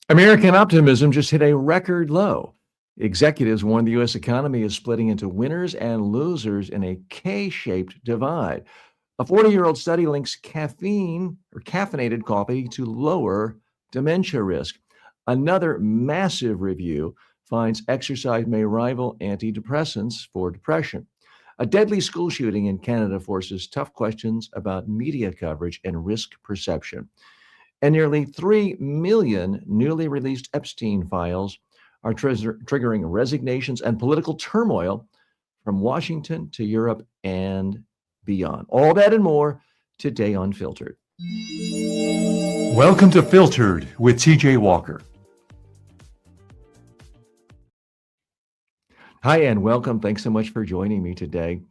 American optimism just hit a record low. Executives warn the U.S. economy is splitting into winners and losers in a K shaped divide. A 40-year-old study links caffeine or caffeinated coffee to lower dementia risk. Another massive review finds exercise may rival antidepressants for depression. A deadly school shooting in Canada forces tough questions about media coverage and risk perception. And nearly 3 million newly released Epstein files are triggering resignations and political turmoil from Washington to Europe and beyond. All that and more today on Filtered. Welcome to Filtered with TJ Walker. Hi, and welcome. Thanks so much for joining me today.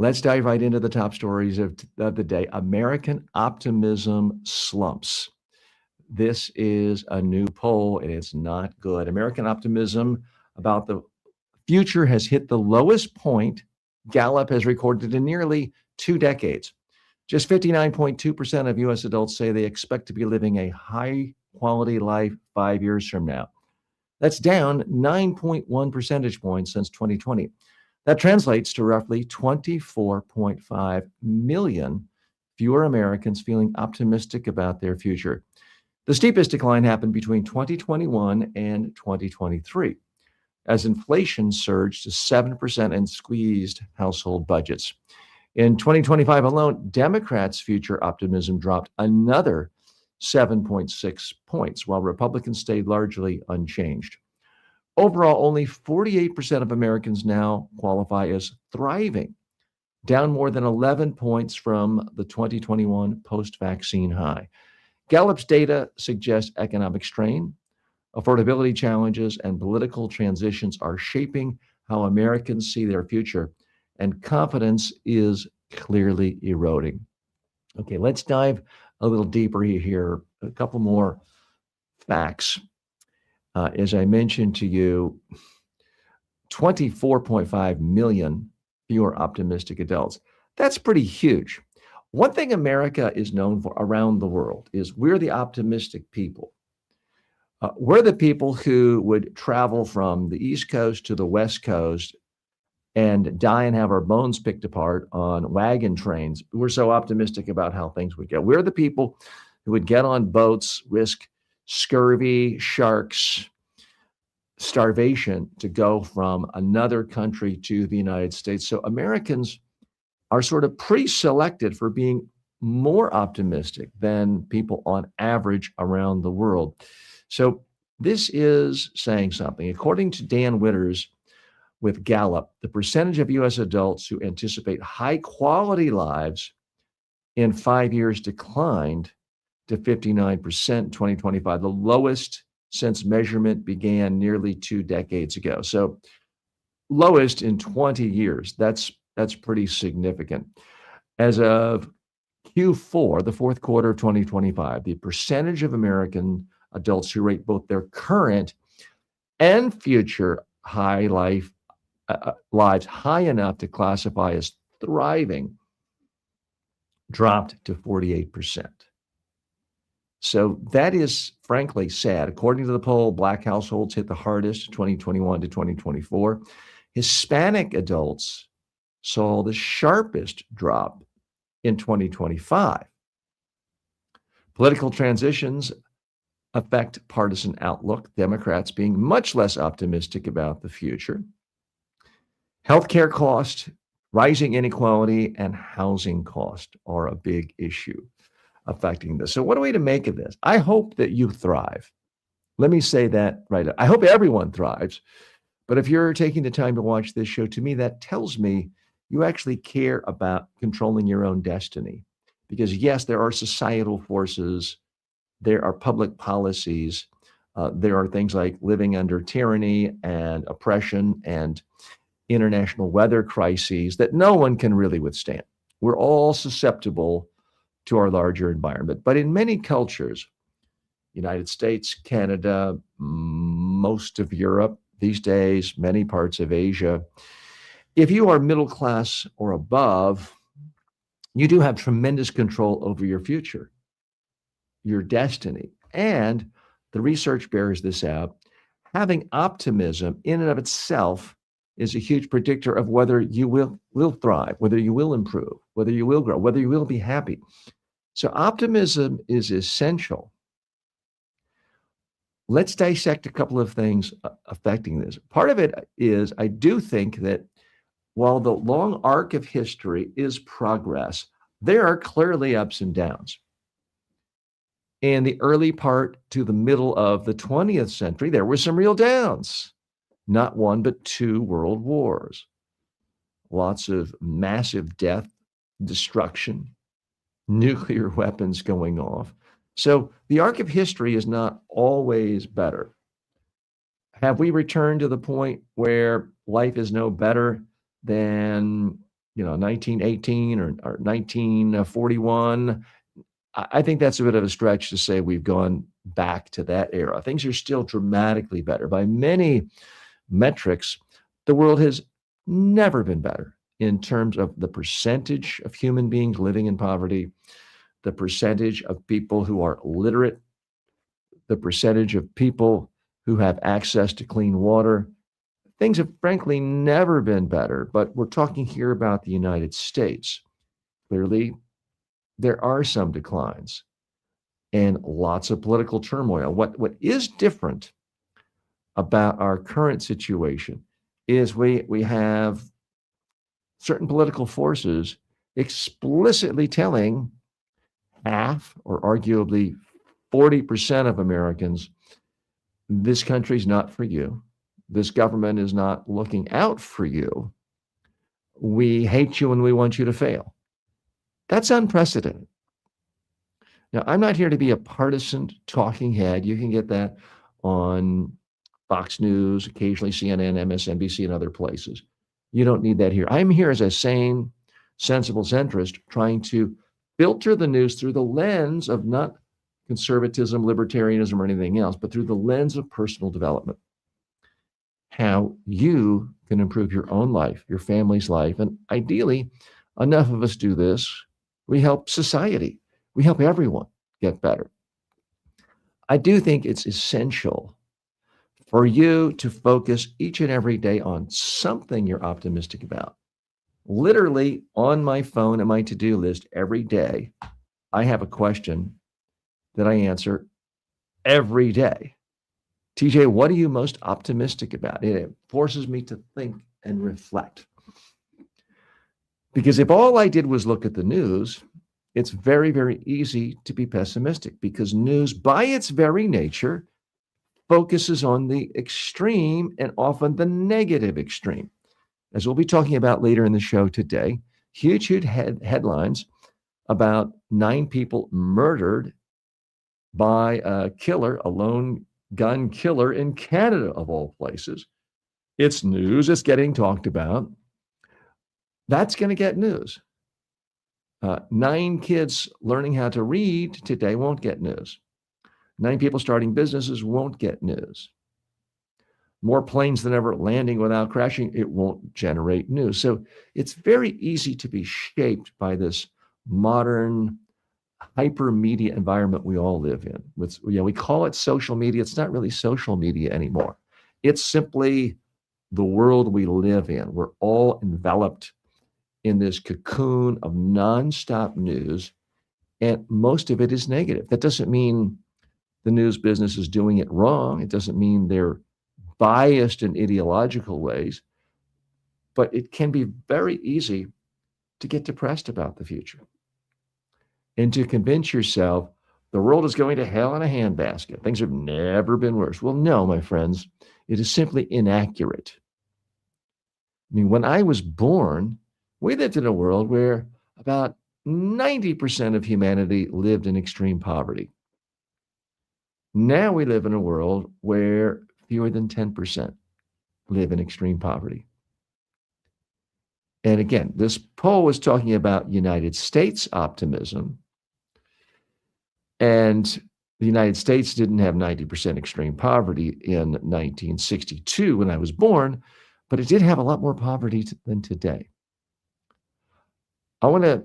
Let's dive right into the top stories of the day. American optimism slumps. This is a new poll, and it's not good. American optimism about the future has hit the lowest point Gallup has recorded in nearly 2 decades. Just 59.2% of U.S. adults say they expect to be living a high-quality life 5 years from now. That's down 9.1 percentage points since 2020. That translates to roughly 24.5 million fewer Americans feeling optimistic about their future. The steepest decline happened between 2021 and 2023, as inflation surged to 7% and squeezed household budgets. In 2025 alone, Democrats' future optimism dropped another 7.6 points, while Republicans stayed largely unchanged. Overall, only 48% of Americans now qualify as thriving, down more than 11 points from the 2021 post-vaccine high. Gallup's data suggests economic strain, affordability challenges, and political transitions are shaping how Americans see their future, and confidence is clearly eroding. Okay, let's dive a little deeper here. A couple more facts. As I mentioned to you, 24.5 million fewer optimistic adults. That's pretty huge. One thing America is known for around the world is we're the optimistic people. We're the people who would travel from the East Coast to the West Coast and die and have our bones picked apart on wagon trains. We're so optimistic about how things would go. We're the people who would get on boats, risk scurvy, sharks, starvation to go from another country to the United States. So Americans are sort of pre-selected for being more optimistic than people on average around the world. So this is saying something. According to Dan Witters with Gallup, the percentage of U.S. adults who anticipate high quality lives in 5 years declined to 59% in 2025, the lowest since measurement began nearly 2 decades ago. So lowest in 20 years. That's pretty significant. As of Q4, the fourth quarter of 2025, the percentage of American adults who rate both their current and future lives high enough to classify as thriving dropped to 48%. So that is frankly sad. According to the poll, Black households hit the hardest 2021 to 2024. Hispanic adults saw the sharpest drop in 2025. Political transitions affect partisan outlook, Democrats being much less optimistic about the future. Healthcare cost, rising inequality, and housing cost are a big issue affecting this. So what are we to make of this? I hope that you thrive. Let me say that right. I hope everyone thrives. But if you're taking the time to watch this show, to me, that tells me you actually care about controlling your own destiny. Because yes, there are societal forces, there are public policies, there are things like living under tyranny and oppression and international weather crises that no one can really withstand. We're all susceptible to our larger environment. But in many cultures, United States, Canada, most of Europe these days, many parts of Asia, if you are middle class or above, you do have tremendous control over your future, your destiny, and The research bears this out. Having optimism in and of itself is a huge predictor of whether you will thrive, whether you will improve, whether you will grow, whether you will be happy. So optimism is essential. Let's dissect a couple of things affecting this. Part of it is I do think that while the long arc of history is progress, there are clearly ups and downs. In the early part to the middle of the 20th century, there were some real downs. Not one, but two world wars. Lots of massive death, destruction, nuclear weapons going off. So the arc of history is not always better. Have we returned to the point where life is no better than 1918 or 1941? I think that's a bit of a stretch to say we've gone back to that era. Things are still dramatically better. By many metrics, the world has never been better in terms of the percentage of human beings living in poverty, the percentage of people who are literate, the percentage of people who have access to clean water. Things have frankly never been better, but we're talking here about the United States. Clearly, there are some declines and lots of political turmoil. What is different about our current situation is we have certain political forces explicitly telling half or arguably 40% of Americans, this country's not for you. This government is not looking out for you. We hate you and we want you to fail. That's unprecedented. Now, I'm not here to be a partisan talking head. You can get that on Fox News, occasionally CNN, MSNBC, and other places. You don't need that here. I'm here as a sane, sensible centrist trying to filter the news through the lens of not conservatism, libertarianism, or anything else, but through the lens of personal development. How you can improve your own life, your family's life. And ideally, enough of us do this, we help society. We help everyone get better. I do think it's essential for you to focus each and every day on something you're optimistic about. Literally on my phone and my to-do list every day, I have a question that I answer every day. TJ, what are you most optimistic about? It forces me to think and reflect. Because if all I did was look at the news, it's very, very easy to be pessimistic because news, by its very nature, focuses on the extreme and often the negative extreme. As we'll be talking about later in the show today, huge headlines about 9 people murdered by a killer, a lone gun killer in Canada, of all places. It's news, it's getting talked about. That's going to get news. 9 kids learning how to read today won't get news. 9 people starting businesses won't get news. More planes than ever landing without crashing, it won't generate news. So it's very easy to be shaped by this modern hyper media environment we all live in. We call it social media. It's not really social media anymore. It's simply the world we live in. We're all enveloped in this cocoon of nonstop news, and most of it is negative. That doesn't mean the news business is doing it wrong. It doesn't mean they're biased in ideological ways, but it can be very easy to get depressed about the future and to convince yourself the world is going to hell in a handbasket. Things have never been worse. Well, no, my friends, it is simply inaccurate. I mean, when I was born, we lived in a world where about 90% of humanity lived in extreme poverty. Now we live in a world where fewer than 10% live in extreme poverty. And again, this poll was talking about United States optimism. And the United States didn't have 90% extreme poverty in 1962 when I was born, but it did have a lot more poverty than today. I want to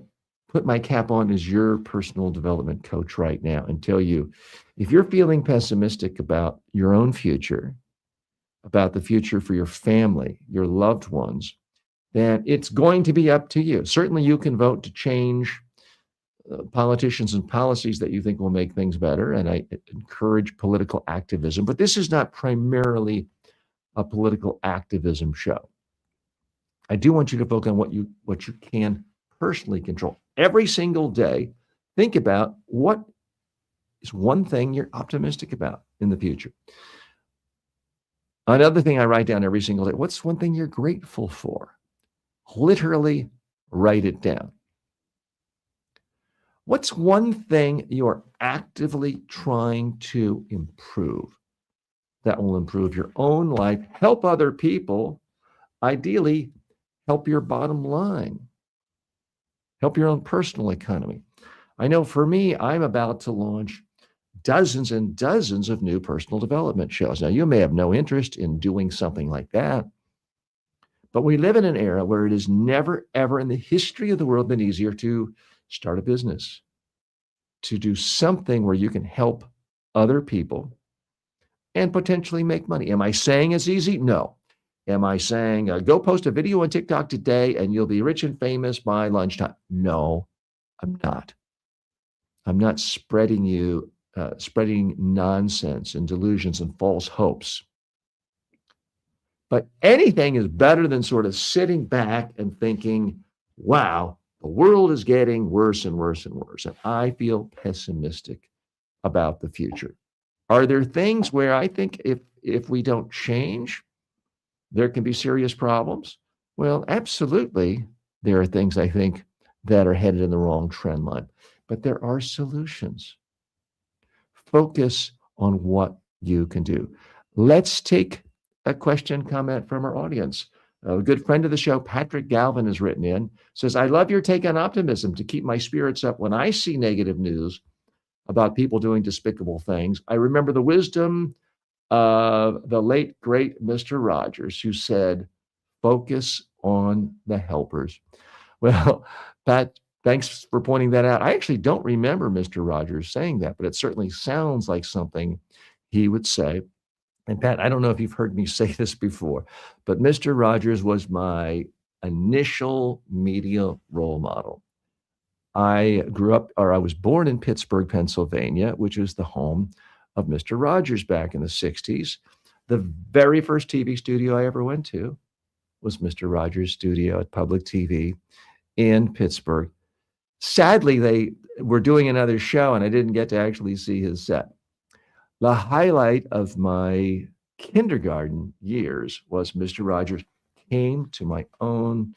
put my cap on as your personal development coach right now and tell you, if you're feeling pessimistic about your own future, about the future for your family, your loved ones, then it's going to be up to you. Certainly you can vote to change politicians and policies that you think will make things better, and I encourage political activism, but this is not primarily a political activism show. I do want you to focus on what you can personally control. Every single day, think about what is one thing you're optimistic about in the future. Another thing I write down every single day, what's one thing you're grateful for? Literally write it down. What's one thing you're actively trying to improve that will improve your own life, help other people, ideally help your bottom line, help your own personal economy? I know for me, I'm about to launch dozens and dozens of new personal development shows. Now, you may have no interest in doing something like that, but we live in an era where it has never, ever in the history of the world been easier to start a business, to do something where you can help other people and potentially make money. Am I saying it's easy? No. Am I saying, go post a video on TikTok today and you'll be rich and famous by lunchtime? No, I'm not. I'm not spreading nonsense and delusions and false hopes. But anything is better than sort of sitting back and thinking, wow, the world is getting worse and worse and worse. And I feel pessimistic about the future. Are there things where I think if we don't change, there can be serious problems? Well, absolutely. There are things I think that are headed in the wrong trend line, but there are solutions. Focus on what you can do. Let's take a question comment from our audience. A good friend of the show, Patrick Galvin, has written in, says, I love your take on optimism to keep my spirits up when I see negative news about people doing despicable things. I remember the wisdom of the late, great Mr. Rogers, who said, focus on the helpers. Well, Pat, thanks for pointing that out. I actually don't remember Mr. Rogers saying that, but it certainly sounds like something he would say. And Pat, I don't know if you've heard me say this before, but Mr. Rogers was my initial media role model. I was born in Pittsburgh, Pennsylvania, which is the home of Mr. Rogers back in the 60s. The very first TV studio I ever went to was Mr. Rogers' studio at Public TV in Pittsburgh. Sadly, they were doing another show and I didn't get to actually see his set. The highlight of my kindergarten years was Mr. Rogers came to my own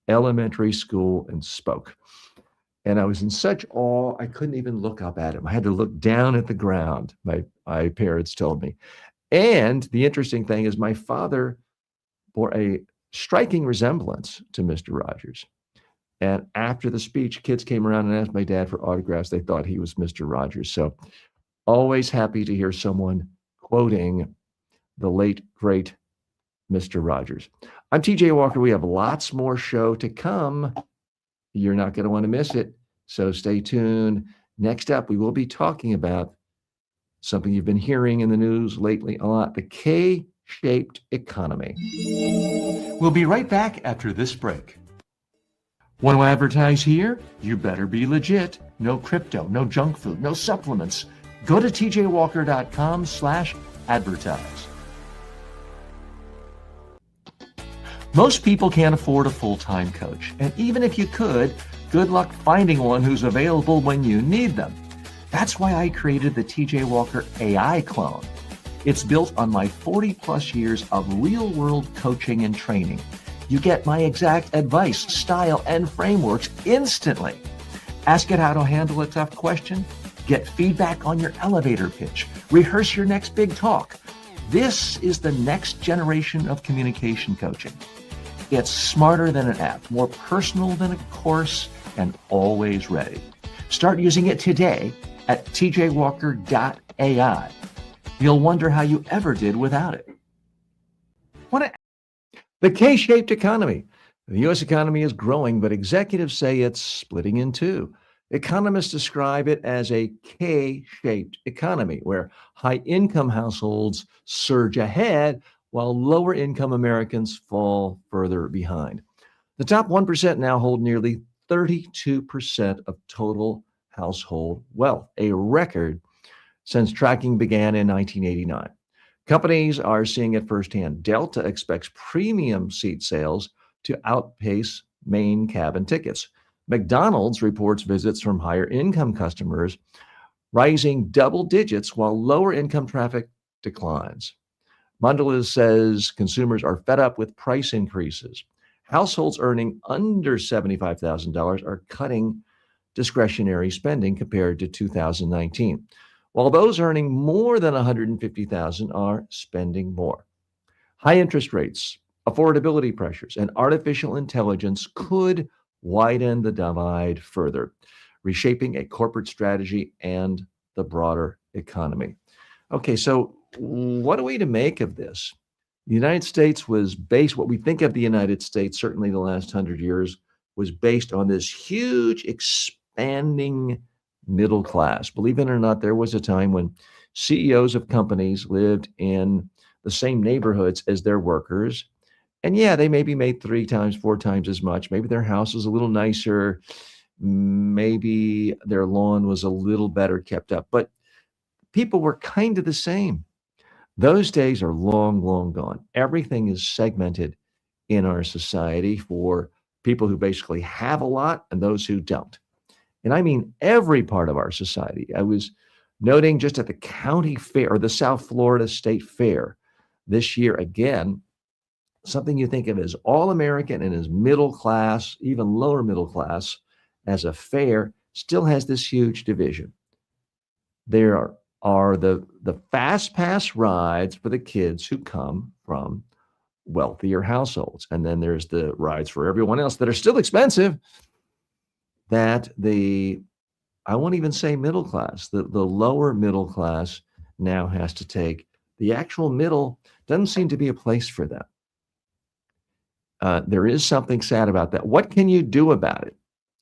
elementary school and spoke. And I was in such awe, I couldn't even look up at him. I had to look down at the ground, my parents told me. And the interesting thing is my father bore a striking resemblance to Mr. Rogers. And after the speech, kids came around and asked my dad for autographs. They thought he was Mr. Rogers. So always happy to hear someone quoting the late, great Mr. Rogers. I'm TJ Walker. We have lots more show to come. You're not going to want to miss it. So stay tuned. Next up, we will be talking about something you've been hearing in the news lately a lot, the K-shaped economy. We'll be right back after this break. Want to advertise here? You better be legit. No crypto, no junk food, no supplements. Go to tjwalker.com/advertise. Most people can't afford a full-time coach. And even if you could, good luck finding one who's available when you need them. That's why I created the TJ Walker AI clone. It's built on my 40-plus years of real-world coaching and training. You get my exact advice, style, and frameworks instantly. Ask it how to handle a tough question. Get feedback on your elevator pitch. Rehearse your next big talk. This is the next generation of communication coaching. It's smarter than an app, more personal than a course, and always ready. Start using it today at tjwalker.ai. You'll wonder how you ever did without it. The K-shaped economy. The U.S. economy is growing, but executives say it's splitting in two. Economists describe it as a K shaped economy where high income households surge ahead while lower income Americans fall further behind. The top 1% now hold nearly 32% of total household wealth, a record since tracking began in 1989. Companies are seeing it firsthand. Delta expects premium seat sales to outpace main cabin tickets. McDonald's reports visits from higher income customers rising double digits while lower income traffic declines. Mondelez says consumers are fed up with price increases. Households earning under $75,000 are cutting discretionary spending compared to 2019, while those earning more than 150,000 are spending more. High interest rates, affordability pressures, and artificial intelligence could widen the divide further, reshaping a corporate strategy and the broader economy. Okay, so what are we to make of this? The United States was based, what we think of the United States, certainly the last 100 years, was based on this huge expanding middle class. Believe it or not, there was a time when CEOs of companies lived in the same neighborhoods as their workers. And yeah, they maybe made 3 times, 4 times as much. Maybe their house was a little nicer. Maybe their lawn was a little better kept up, but people were kind of the same. Those days are long, long gone. Everything is segmented in our society for people who basically have a lot and those who don't. And I mean every part of our society. I was noting just at the county fair or the South Florida State Fair this year again, something you think of as all American and as middle class, even lower middle class, as a fair, still has this huge division. There are the fast pass rides for the kids who come from wealthier households. And then there's the rides for everyone else that are still expensive that I won't even say middle class, the lower middle class now has to take. The actual middle doesn't seem to be a place for them. There is something sad about that. What can you do about it?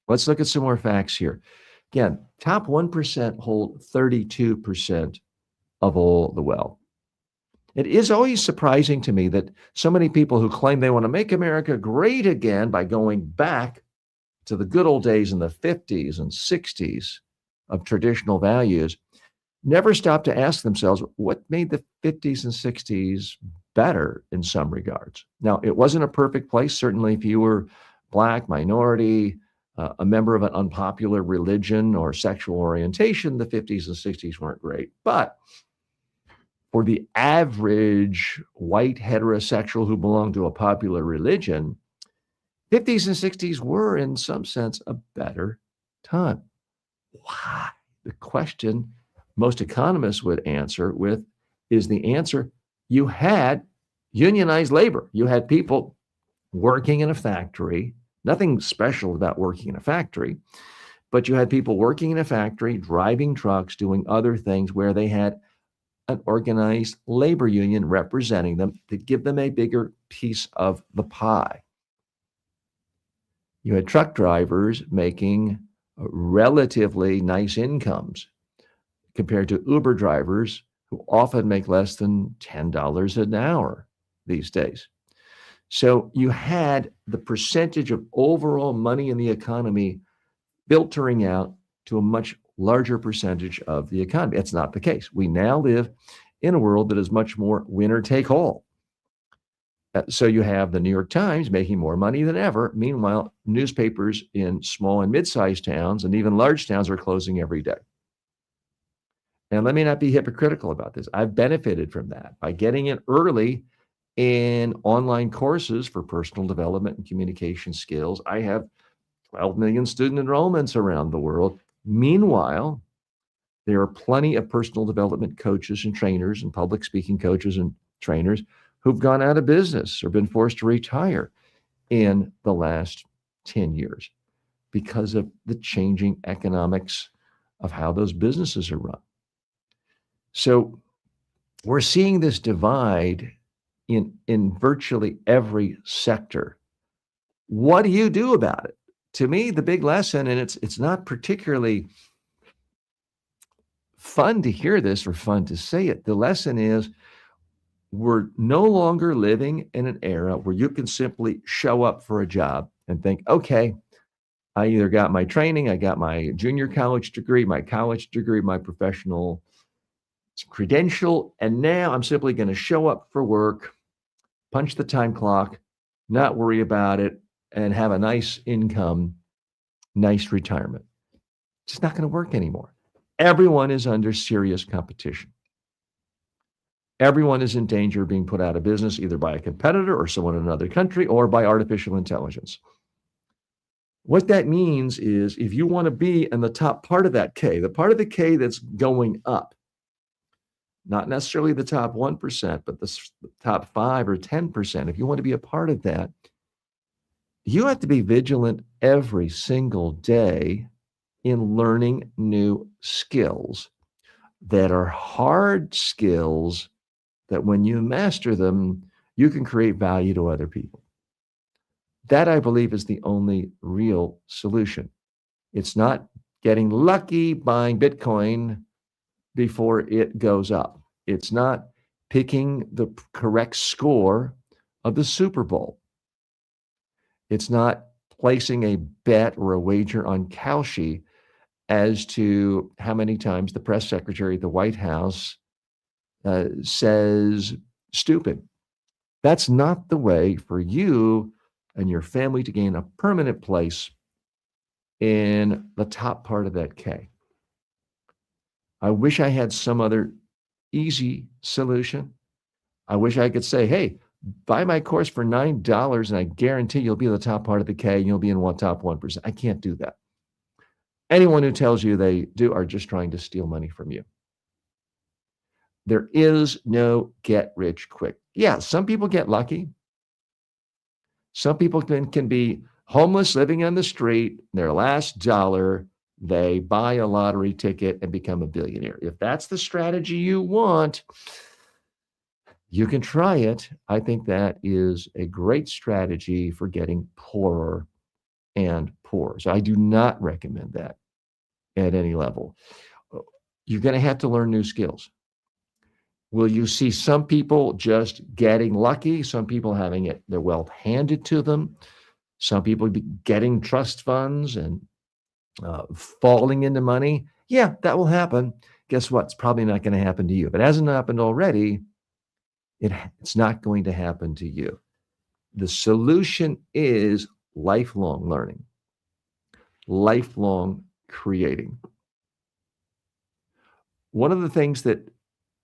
Let's look at some more facts here. Again, top 1% hold 32% of all the wealth. It is always surprising to me that so many people who claim they want to make America great again by going back to the good old days in the 50s and 60s of traditional values never stop to ask themselves what made the 50s and 60s better in some regards. Now, it wasn't a perfect place. Certainly, if you were Black, minority, a member of an unpopular religion or sexual orientation, the 50s and 60s weren't great. But for the average white heterosexual who belonged to a popular religion, 50s and 60s were, in some sense, a better time. Why? The question most economists would answer with is the answer you had unionized labor. You had people working in a factory, nothing special about working in a factory, but you had people working in a factory, driving trucks, doing other things where they had an organized labor union representing them to give them a bigger piece of the pie. You had truck drivers making relatively nice incomes compared to Uber drivers who often make less than $10 an hour these days. So you had the percentage of overall money in the economy filtering out to a much larger percentage of the economy. That's not the case. We now live in a world that is much more winner take all. So you have the New York Times making more money than ever. Meanwhile, newspapers in small and mid-sized towns and even large towns are closing every day. And let me not be hypocritical about this. I've benefited from that by getting in early in online courses for personal development and communication skills. I have 12 million student enrollments around the world. Meanwhile, there are plenty of personal development coaches and trainers and public speaking coaches and trainers who've gone out of business or been forced to retire in the last 10 years because of the changing economics of how those businesses are run. So we're seeing this divide in virtually every sector. What do you do about it? To me, the big lesson, and it's not particularly fun to hear this or fun to say it. The lesson is we're no longer living in an era where you can simply show up for a job and think, okay, I either got my training, I got my junior college degree, my college degree, my professional credential, and now I'm simply going to show up for work, punch the time clock, not worry about it, and have a nice income, nice retirement. It's just not going to work anymore. Everyone is under serious competition. Everyone is in danger of being put out of business either by a competitor or someone in another country or by artificial intelligence. What that means is if you want to be in the top part of that K, the part of the K that's going up, not necessarily the top 1%, but the top 5 or 10%, if you want to be a part of that, you have to be vigilant every single day in learning new skills that are hard skills that when you master them, you can create value to other people. That, I believe, is the only real solution. It's not getting lucky buying Bitcoin before it goes up. It's not picking the correct score of the Super Bowl. It's not placing a bet or a wager on Kalshi as to how many times the press secretary at the White House says stupid. That's not the way for you and your family to gain a permanent place in the top part of that K. I wish I had some other easy solution. I wish I could say, hey, buy my course for $9 and I guarantee you'll be in the top part of the K and you'll be in top 1%. I can't do that. Anyone who tells you they do are just trying to steal money from you. There is no get rich quick. Yeah, some people get lucky. Some people can be homeless, living on the street. Their last dollar, they buy a lottery ticket and become a billionaire. If that's the strategy you want, you can try it. I think that is a great strategy for getting poorer and poorer. So I do not recommend that at any level. You're going to have to learn new skills. Will you see some people just getting lucky, some people having their wealth handed to them, some people getting trust funds and falling into money? Yeah, that will happen. Guess what? It's probably not going to happen to you. If it hasn't happened already, it's not going to happen to you. The solution is lifelong learning, lifelong creating. One of the things that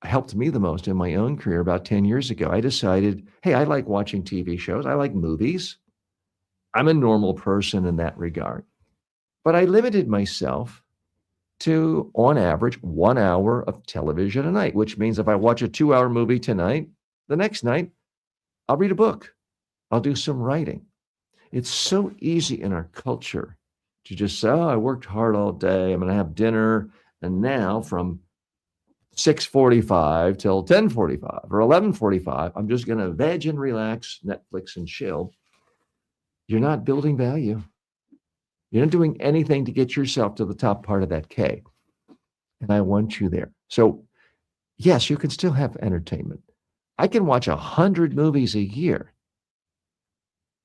helped me the most in my own career about 10 years ago, I decided, hey, I like watching TV shows. I like movies. I'm a normal person in that regard. But I limited myself to, on average, 1 hour of television a night, which means if I watch a 2-hour movie tonight, the next night, I'll read a book. I'll do some writing. It's so easy in our culture to just say, oh, I worked hard all day. I'm going to have dinner. And now from 6:45 till 10:45 or 11:45, I'm just going to veg and relax, Netflix and chill. You're not building value. You're not doing anything to get yourself to the top part of that K. And I want you there. So yes, you can still have entertainment. I can watch 100 movies a year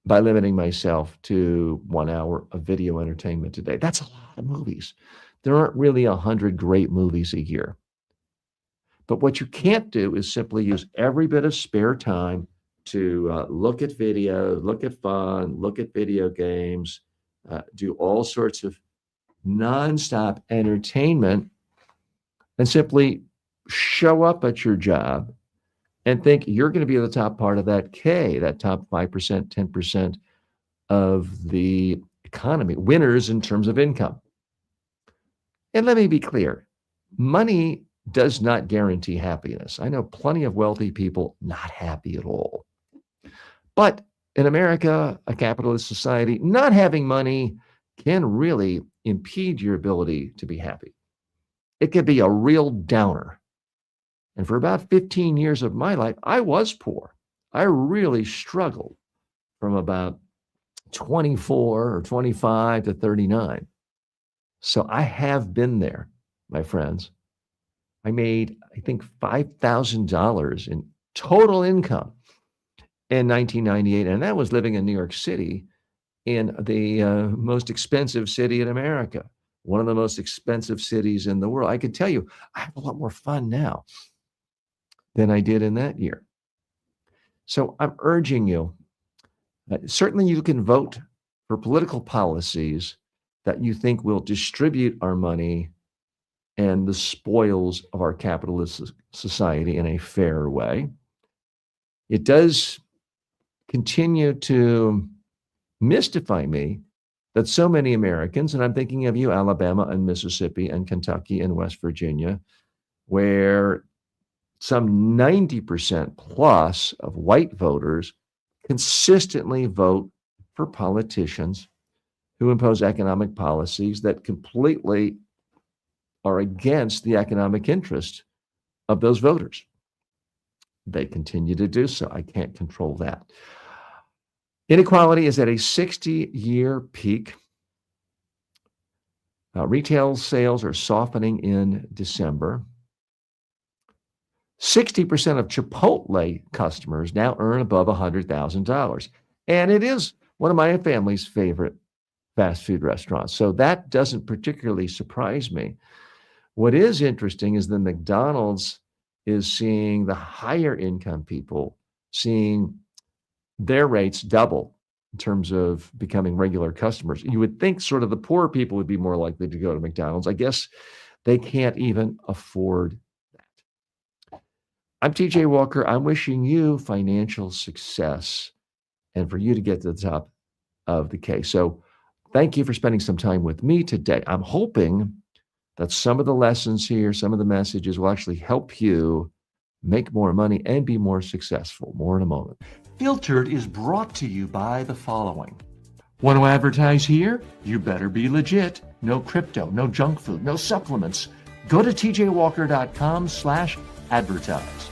by limiting myself to 1 hour of video entertainment today. That's a lot of movies. There aren't really 100 great movies a year. But what you can't do is simply use every bit of spare time to look at video, look at fun, look at video games, do all sorts of nonstop entertainment, and simply show up at your job and think you're going to be at the top part of that K, that top 5%, 10% of the economy, winners in terms of income. And let me be clear, money does not guarantee happiness. I know plenty of wealthy people not happy at all. But in America, a capitalist society, not having money can really impede your ability to be happy. It can be a real downer. And for about 15 years of my life, I was poor. I really struggled from about 24 or 25 to 39. So I have been there, my friends. I made, I think, $5,000 in total income in 1998, and that was living in New York City, in the most expensive city in America, one of the most expensive cities in the world. I could tell you, I have a lot more fun now than I did in that year. So I'm urging you, certainly you can vote for political policies that you think will distribute our money and the spoils of our capitalist society in a fair way. It does continue to mystify me that so many Americans, and I'm thinking of you, Alabama and Mississippi and Kentucky and West Virginia, where some 90% plus of white voters consistently vote for politicians who impose economic policies that completely are against the economic interest of those voters. They continue to do so. I can't control that. Inequality is at a 60-year peak. Retail sales are softening in December. 60% of Chipotle customers now earn above $100,000. And it is one of my family's favorite fast food restaurants. So that doesn't particularly surprise me. What is interesting is that McDonald's is seeing the higher income people seeing their rates double in terms of becoming regular customers. You would think sort of the poor people would be more likely to go to McDonald's. I guess they can't even afford that. I'm TJ Walker. I'm wishing you financial success and for you to get to the top of the case. So thank you for spending some time with me today. I'm hoping that some of the lessons here, some of the messages will actually help you make more money and be more successful. More in a moment. Filtered is brought to you by the following. Want to advertise here? You better be legit. No crypto, no junk food, no supplements. Go to tjwalker.com/advertise.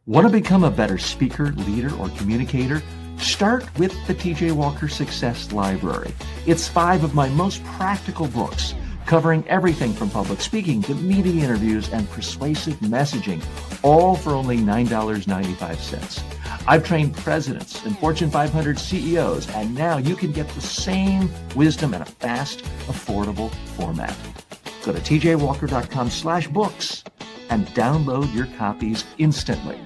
Want to become a better speaker, leader, or communicator? Start with the TJ Walker Success Library. It's 5 of my most practical books, covering everything from public speaking to media interviews and persuasive messaging, all for only $9.95. I've trained presidents and Fortune 500 CEOs, and now you can get the same wisdom in a fast, affordable format. Go to tjwalker.com/books and download your copies instantly.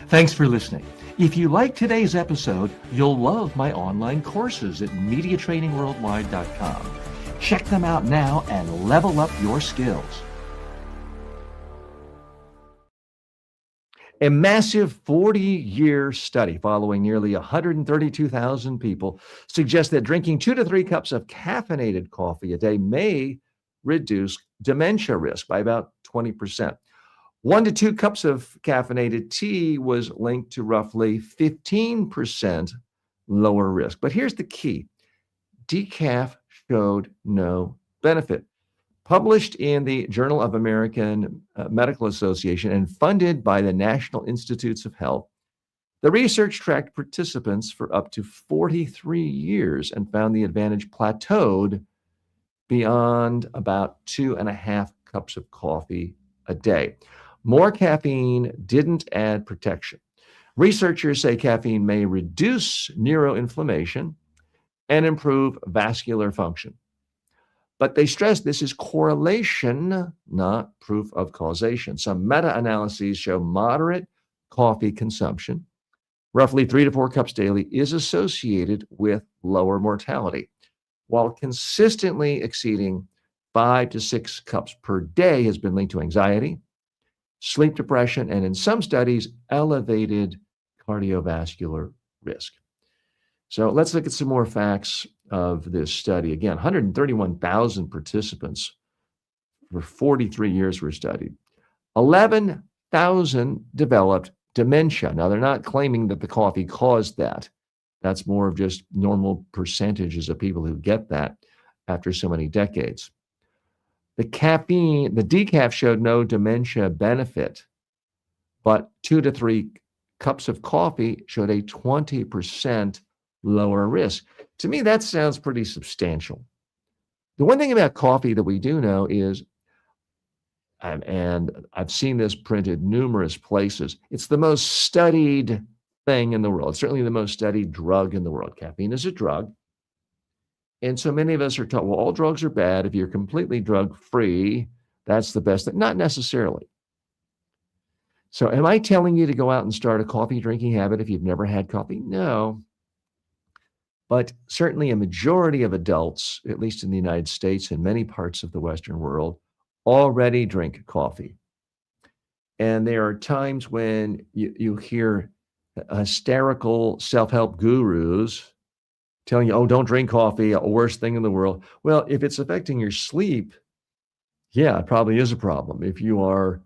Thanks for listening. If you like today's episode, you'll love my online courses at MediaTrainingWorldwide.com. Check them out now and level up your skills. A massive 40-year study following nearly 132,000 people suggests that drinking 2 to 3 cups of caffeinated coffee a day may reduce dementia risk by about 20%. 1 to 2 cups of caffeinated tea was linked to roughly 15% lower risk. But here's the key. Decaf showed no benefit. Published in the Journal of American Medical Association and funded by the National Institutes of Health, the research tracked participants for up to 43 years and found the advantage plateaued beyond about 2.5 cups of coffee a day. More caffeine didn't add protection. Researchers say caffeine may reduce neuroinflammation and improve vascular function. But they stress this is correlation, not proof of causation. Some meta-analyses show moderate coffee consumption, roughly 3 to 4 cups daily, is associated with lower mortality, while consistently exceeding 5 to 6 cups per day has been linked to anxiety, sleep depression, and in some studies, elevated cardiovascular risk. So let's look at some more facts of this study. Again, 131,000 participants for 43 years were studied. 11,000 developed dementia. Now, they're not claiming that the coffee caused that. That's more of just normal percentages of people who get that after so many decades. The decaf showed no dementia benefit, but 2 to 3 cups of coffee showed a 20% lower risk. To me, that sounds pretty substantial. The one thing about coffee that we do know is, and I've seen this printed numerous places, it's the most studied thing in the world. It's certainly the most studied drug in the world. Caffeine is a drug. And so many of us are taught, well, all drugs are bad. If you're completely drug free, that's the best thing. Not necessarily. So am I telling you to go out and start a coffee drinking habit if you've never had coffee? No. But certainly a majority of adults, at least in the United States and many parts of the Western world, already drink coffee. And there are times when you hear hysterical self-help gurus telling you, oh, don't drink coffee, worst thing in the world. Well, if it's affecting your sleep, yeah, it probably is a problem. If you are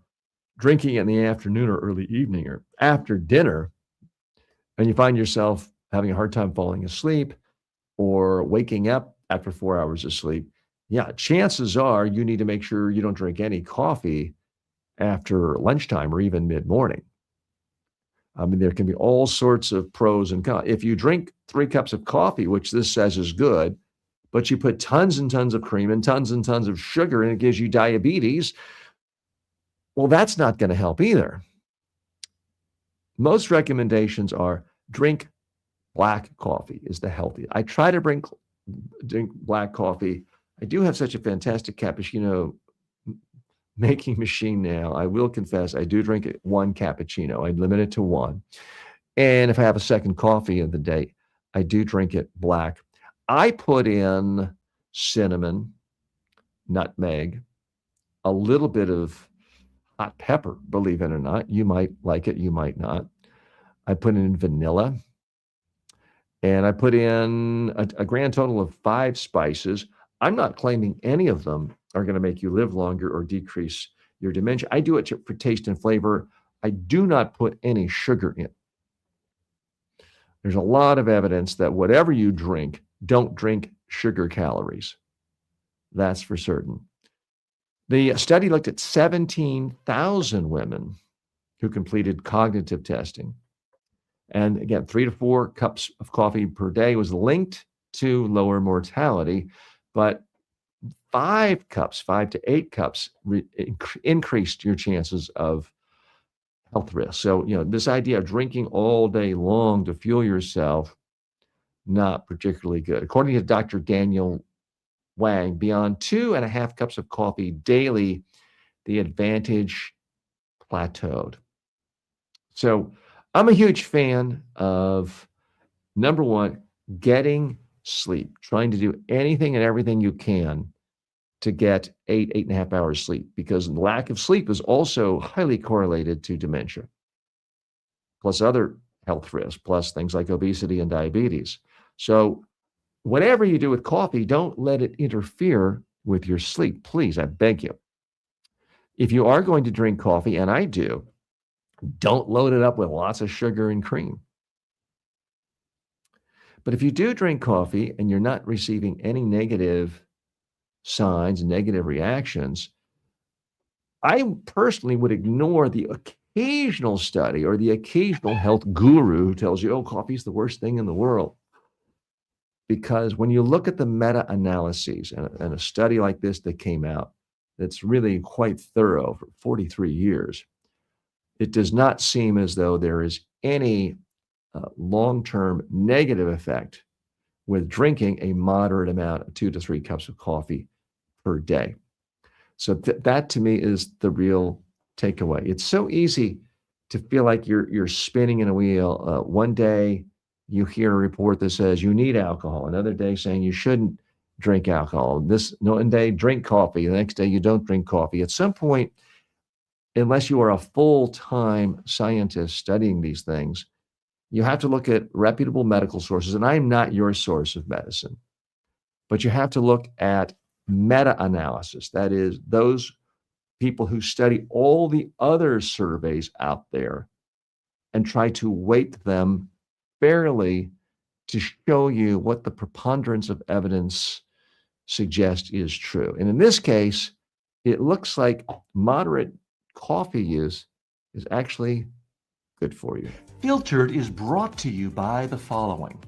drinking in the afternoon or early evening or after dinner, and you find yourself having a hard time falling asleep or waking up after 4 hours of sleep, yeah, chances are you need to make sure you don't drink any coffee after lunchtime or even mid-morning. I mean, there can be all sorts of pros and cons. If you drink 3 cups of coffee, which this says is good, but you put tons and tons of cream and tons of sugar and it gives you diabetes, well, that's not going to help either. Most recommendations are drink black coffee is the healthy. I try to drink black coffee. I do have such a fantastic cappuccino making machine now. I will confess, I do drink 1 cappuccino. I limit it to 1. And if I have a second coffee of the day, I do drink it black. I put in cinnamon, nutmeg, a little bit of hot pepper, believe it or not. You might like it, you might not. I put in vanilla, and I put in a grand total of 5 spices. I'm not claiming any of them are going to make you live longer or decrease your dementia. I do it for taste and flavor. I do not put any sugar in. There's a lot of evidence that whatever you drink, don't drink sugar calories. That's for certain. The study looked at 17,000 women who completed cognitive testing. And again, 3 to 4 cups of coffee per day was linked to lower mortality, but 5 to 8 cups increased your chances of health risk. So, this idea of drinking all day long to fuel yourself, not particularly good. According to Dr. Daniel Wang, beyond 2.5 cups of coffee daily, the advantage plateaued. So I'm a huge fan of, number one, getting sleep, trying to do anything and everything you can to get 8.5 hours sleep, because lack of sleep is also highly correlated to dementia, plus other health risks, plus things like obesity and diabetes. So whatever you do with coffee, don't let it interfere with your sleep. Please, I beg you. If you are going to drink coffee, and I do, don't load it up with lots of sugar and cream. But if you do drink coffee and you're not receiving any negative signs, negative reactions, I personally would ignore the occasional study or the occasional health guru who tells you, oh, coffee is the worst thing in the world. Because when you look at the meta-analyses and a study like this that came out, that's really quite thorough for 43 years, it does not seem as though there is any long-term negative effect with drinking a moderate amount of 2 to 3 cups of coffee per day. So that to me is the real takeaway. It's so easy to feel like you're spinning in a wheel. One day you hear a report that says you need alcohol. Another day saying you shouldn't drink alcohol. One day drink coffee. The next day you don't drink coffee. At some point, unless you are a full-time scientist studying these things, you have to look at reputable medical sources. And I'm not your source of medicine, but you have to look at meta-analysis. That is, those people who study all the other surveys out there and try to weight them fairly to show you what the preponderance of evidence suggests is true. And in this case, it looks like moderate coffee use is actually good for you. Filtered is brought to you by the following.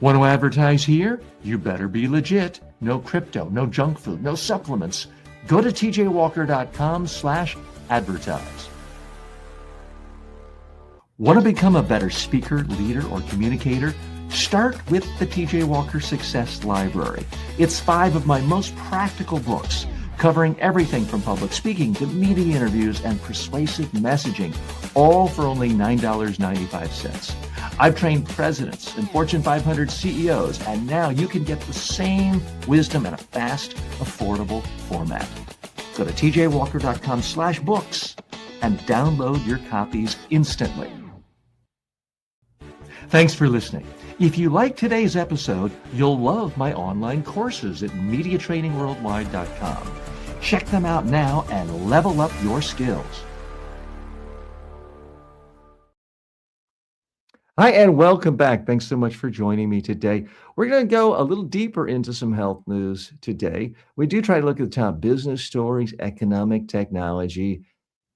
Want to advertise here? You better be legit. No crypto, no junk food, no supplements. Go to tjwalker.com/advertise. Want to become a better speaker, leader, or communicator? Start with the TJ Walker Success Library. It's 5 of my most practical books, covering everything from public speaking to media interviews and persuasive messaging, all for only $9.95. I've trained presidents and Fortune 500 CEOs, and now you can get the same wisdom in a fast, affordable format. Go to tjwalker.com/books and download your copies instantly. Thanks for listening. If you like today's episode, you'll love my online courses at MediaTrainingWorldwide.com. Check them out now and level up your skills. Hi, and welcome back. Thanks so much for joining me today. We're going to go a little deeper into some health news today. We do try to look at the top business stories, economic, technology,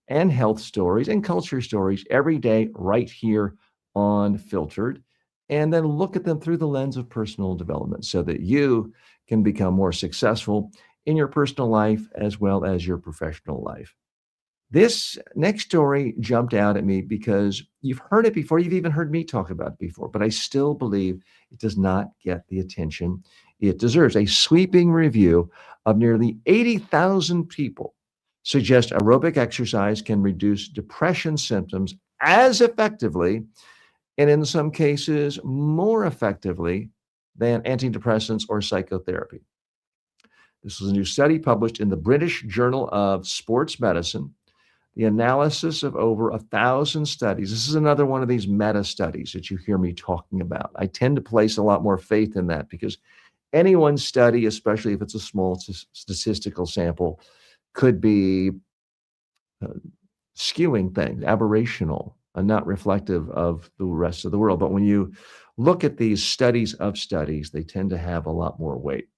and health stories and culture stories every day right here on Filtered, and then look at them through the lens of personal development so that you can become more successful in your personal life as well as your professional life. This next story jumped out at me because you've heard it before. You've even heard me talk about it before, but I still believe it does not get the attention it deserves. A sweeping review of nearly 80,000 people suggests aerobic exercise can reduce depression symptoms as effectively, and in some cases more effectively, than antidepressants or psychotherapy. This was a new study published in the British Journal of Sports Medicine. The analysis of over 1,000 studies. This is another one of these meta studies that you hear me talking about. I tend to place a lot more faith in that because any one study, especially if it's a small statistical sample, could be skewing things, aberrational, and not reflective of the rest of the world. But when you look at these studies of studies, they tend to have a lot more weight.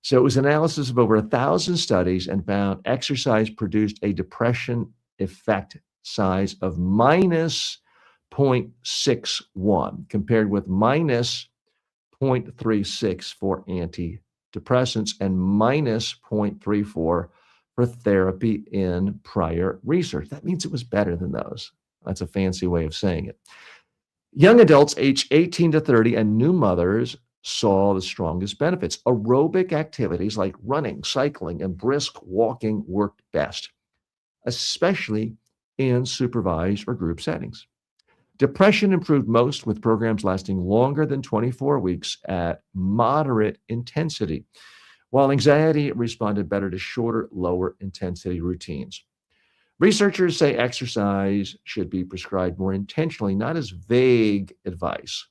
So it was analysis of over 1,000 studies and found exercise produced a depression effect size of minus 0.61 compared with minus 0.36 for antidepressants and minus 0.34 for therapy in prior research. That means it was better than those. That's a fancy way of saying it. Young adults aged 18 to 30 and new mothers saw the strongest benefits. Aerobic activities like running, cycling, and brisk walking worked best, especially in supervised or group settings. Depression improved most with programs lasting longer than 24 weeks at moderate intensity, while anxiety responded better to shorter, lower intensity routines. Researchers say exercise should be prescribed more intentionally, not as vague advice,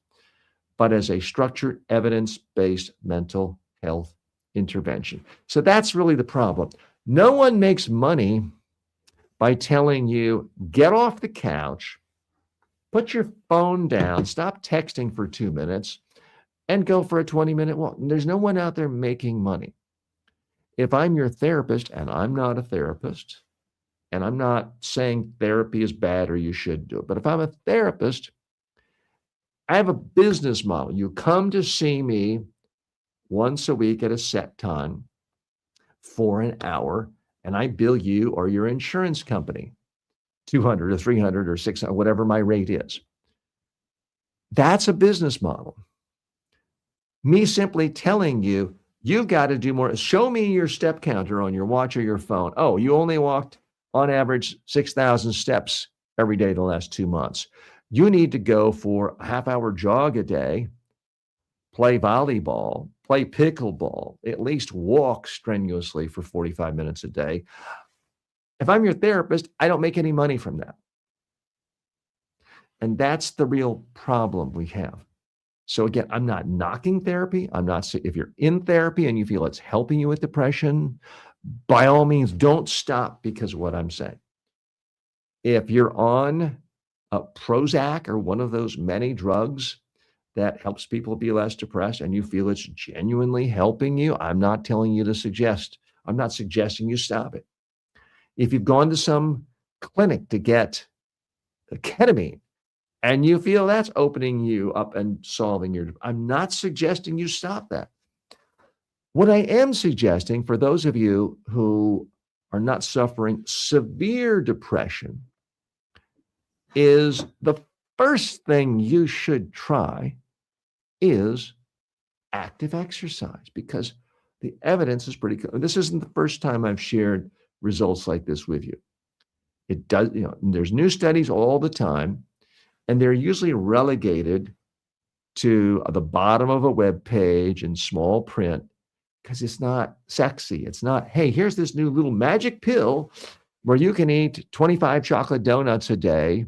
but as a structured, evidence-based mental health intervention. So that's really the problem. No one makes money by telling you, get off the couch, put your phone down, stop texting for 2 minutes, and go for a 20-minute walk. There's no one out there making money. If I'm your therapist, and I'm not a therapist, and I'm not saying therapy is bad or you should do it, but if I'm a therapist, I have a business model. You come to see me once a week at a set time for an hour, and I bill you or your insurance company $200 or $300 or $600, whatever my rate is. That's a business model. Me simply telling you, you've got to do more. Show me your step counter on your watch or your phone. Oh, you only walked on average 6,000 steps every day the last 2 months. You need to go for a half-hour jog a day, play volleyball, play pickleball, at least walk strenuously for 45 minutes a day. If I'm your therapist, I don't make any money from that. And that's the real problem we have. So again, I'm not knocking therapy. I'm not saying if you're in therapy and you feel it's helping you with depression, by all means, don't stop because of what I'm saying. If you're on a Prozac or one of those many drugs that helps people be less depressed and you feel it's genuinely helping you, I'm not telling you to I'm not suggesting you stop it. If you've gone to some clinic to get ketamine and you feel that's opening you up and solving your, I'm not suggesting you stop that. What I am suggesting for those of you who are not suffering severe depression is the first thing you should try is active exercise, because the evidence is pretty good. This isn't the first time I've shared results like this with you. It does, there's new studies all the time, and they're usually relegated to the bottom of a web page in small print because it's not sexy. It's not, hey, here's this new little magic pill where you can eat 25 chocolate donuts a day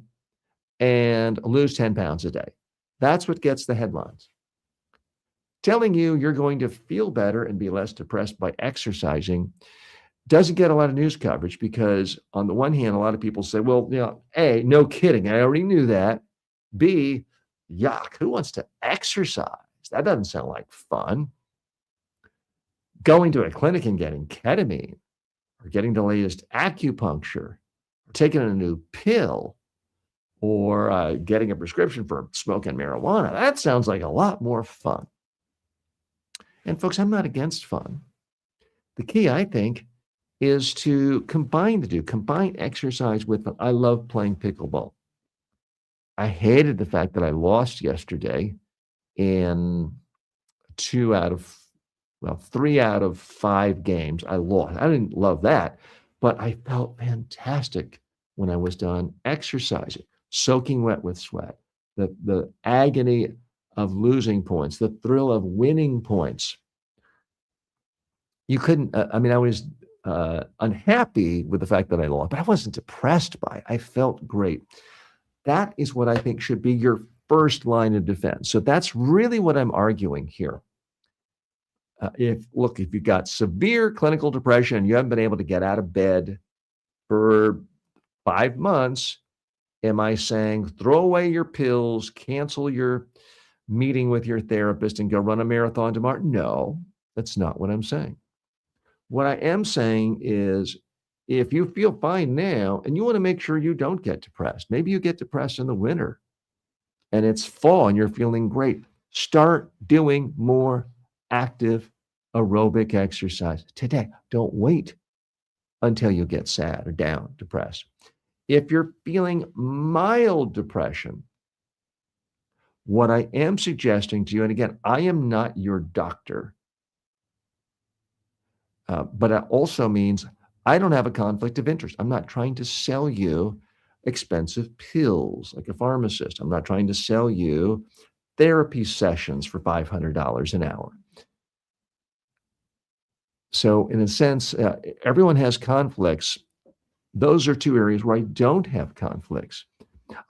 and lose 10 pounds a day. That's what gets the headlines. Telling you you're going to feel better and be less depressed by exercising doesn't get a lot of news coverage because, on the one hand, a lot of people say, well, A, no kidding, I already knew that. B, yuck, who wants to exercise? That doesn't sound like fun. Going to a clinic and getting ketamine, or getting the latest acupuncture, or taking a new pill, or getting a prescription for smoking marijuana, that sounds like a lot more fun. And folks, I'm not against fun. The key, I think, is to combine the two. Combine exercise with fun. I love playing pickleball. I hated the fact that I lost yesterday in 3 out of 5 games. I lost. I didn't love that, but I felt fantastic when I was done exercising, soaking wet with sweat, the agony of losing points, the thrill of winning points. You couldn't, I was unhappy with the fact that I lost, but I wasn't depressed by it. I felt great. That is what I think should be your first line of defense. So that's really what I'm arguing here. If you've got severe clinical depression and you haven't been able to get out of bed for 5 months, am I saying throw away your pills, cancel your meeting with your therapist, and go run a marathon tomorrow? No, that's not what I'm saying. What I am saying is, if you feel fine now and you want to make sure you don't get depressed, maybe you get depressed in the winter and it's fall and you're feeling great, start doing more active aerobic exercise today. Don't wait until you get sad or down, depressed. If you're feeling mild depression, what I am suggesting to you, and again, I am not your doctor, but it also means I don't have a conflict of interest. I'm not trying to sell you expensive pills like a pharmacist. I'm not trying to sell you therapy sessions for $500 an hour. So in a sense, everyone has conflicts. Those are 2 areas where I don't have conflicts.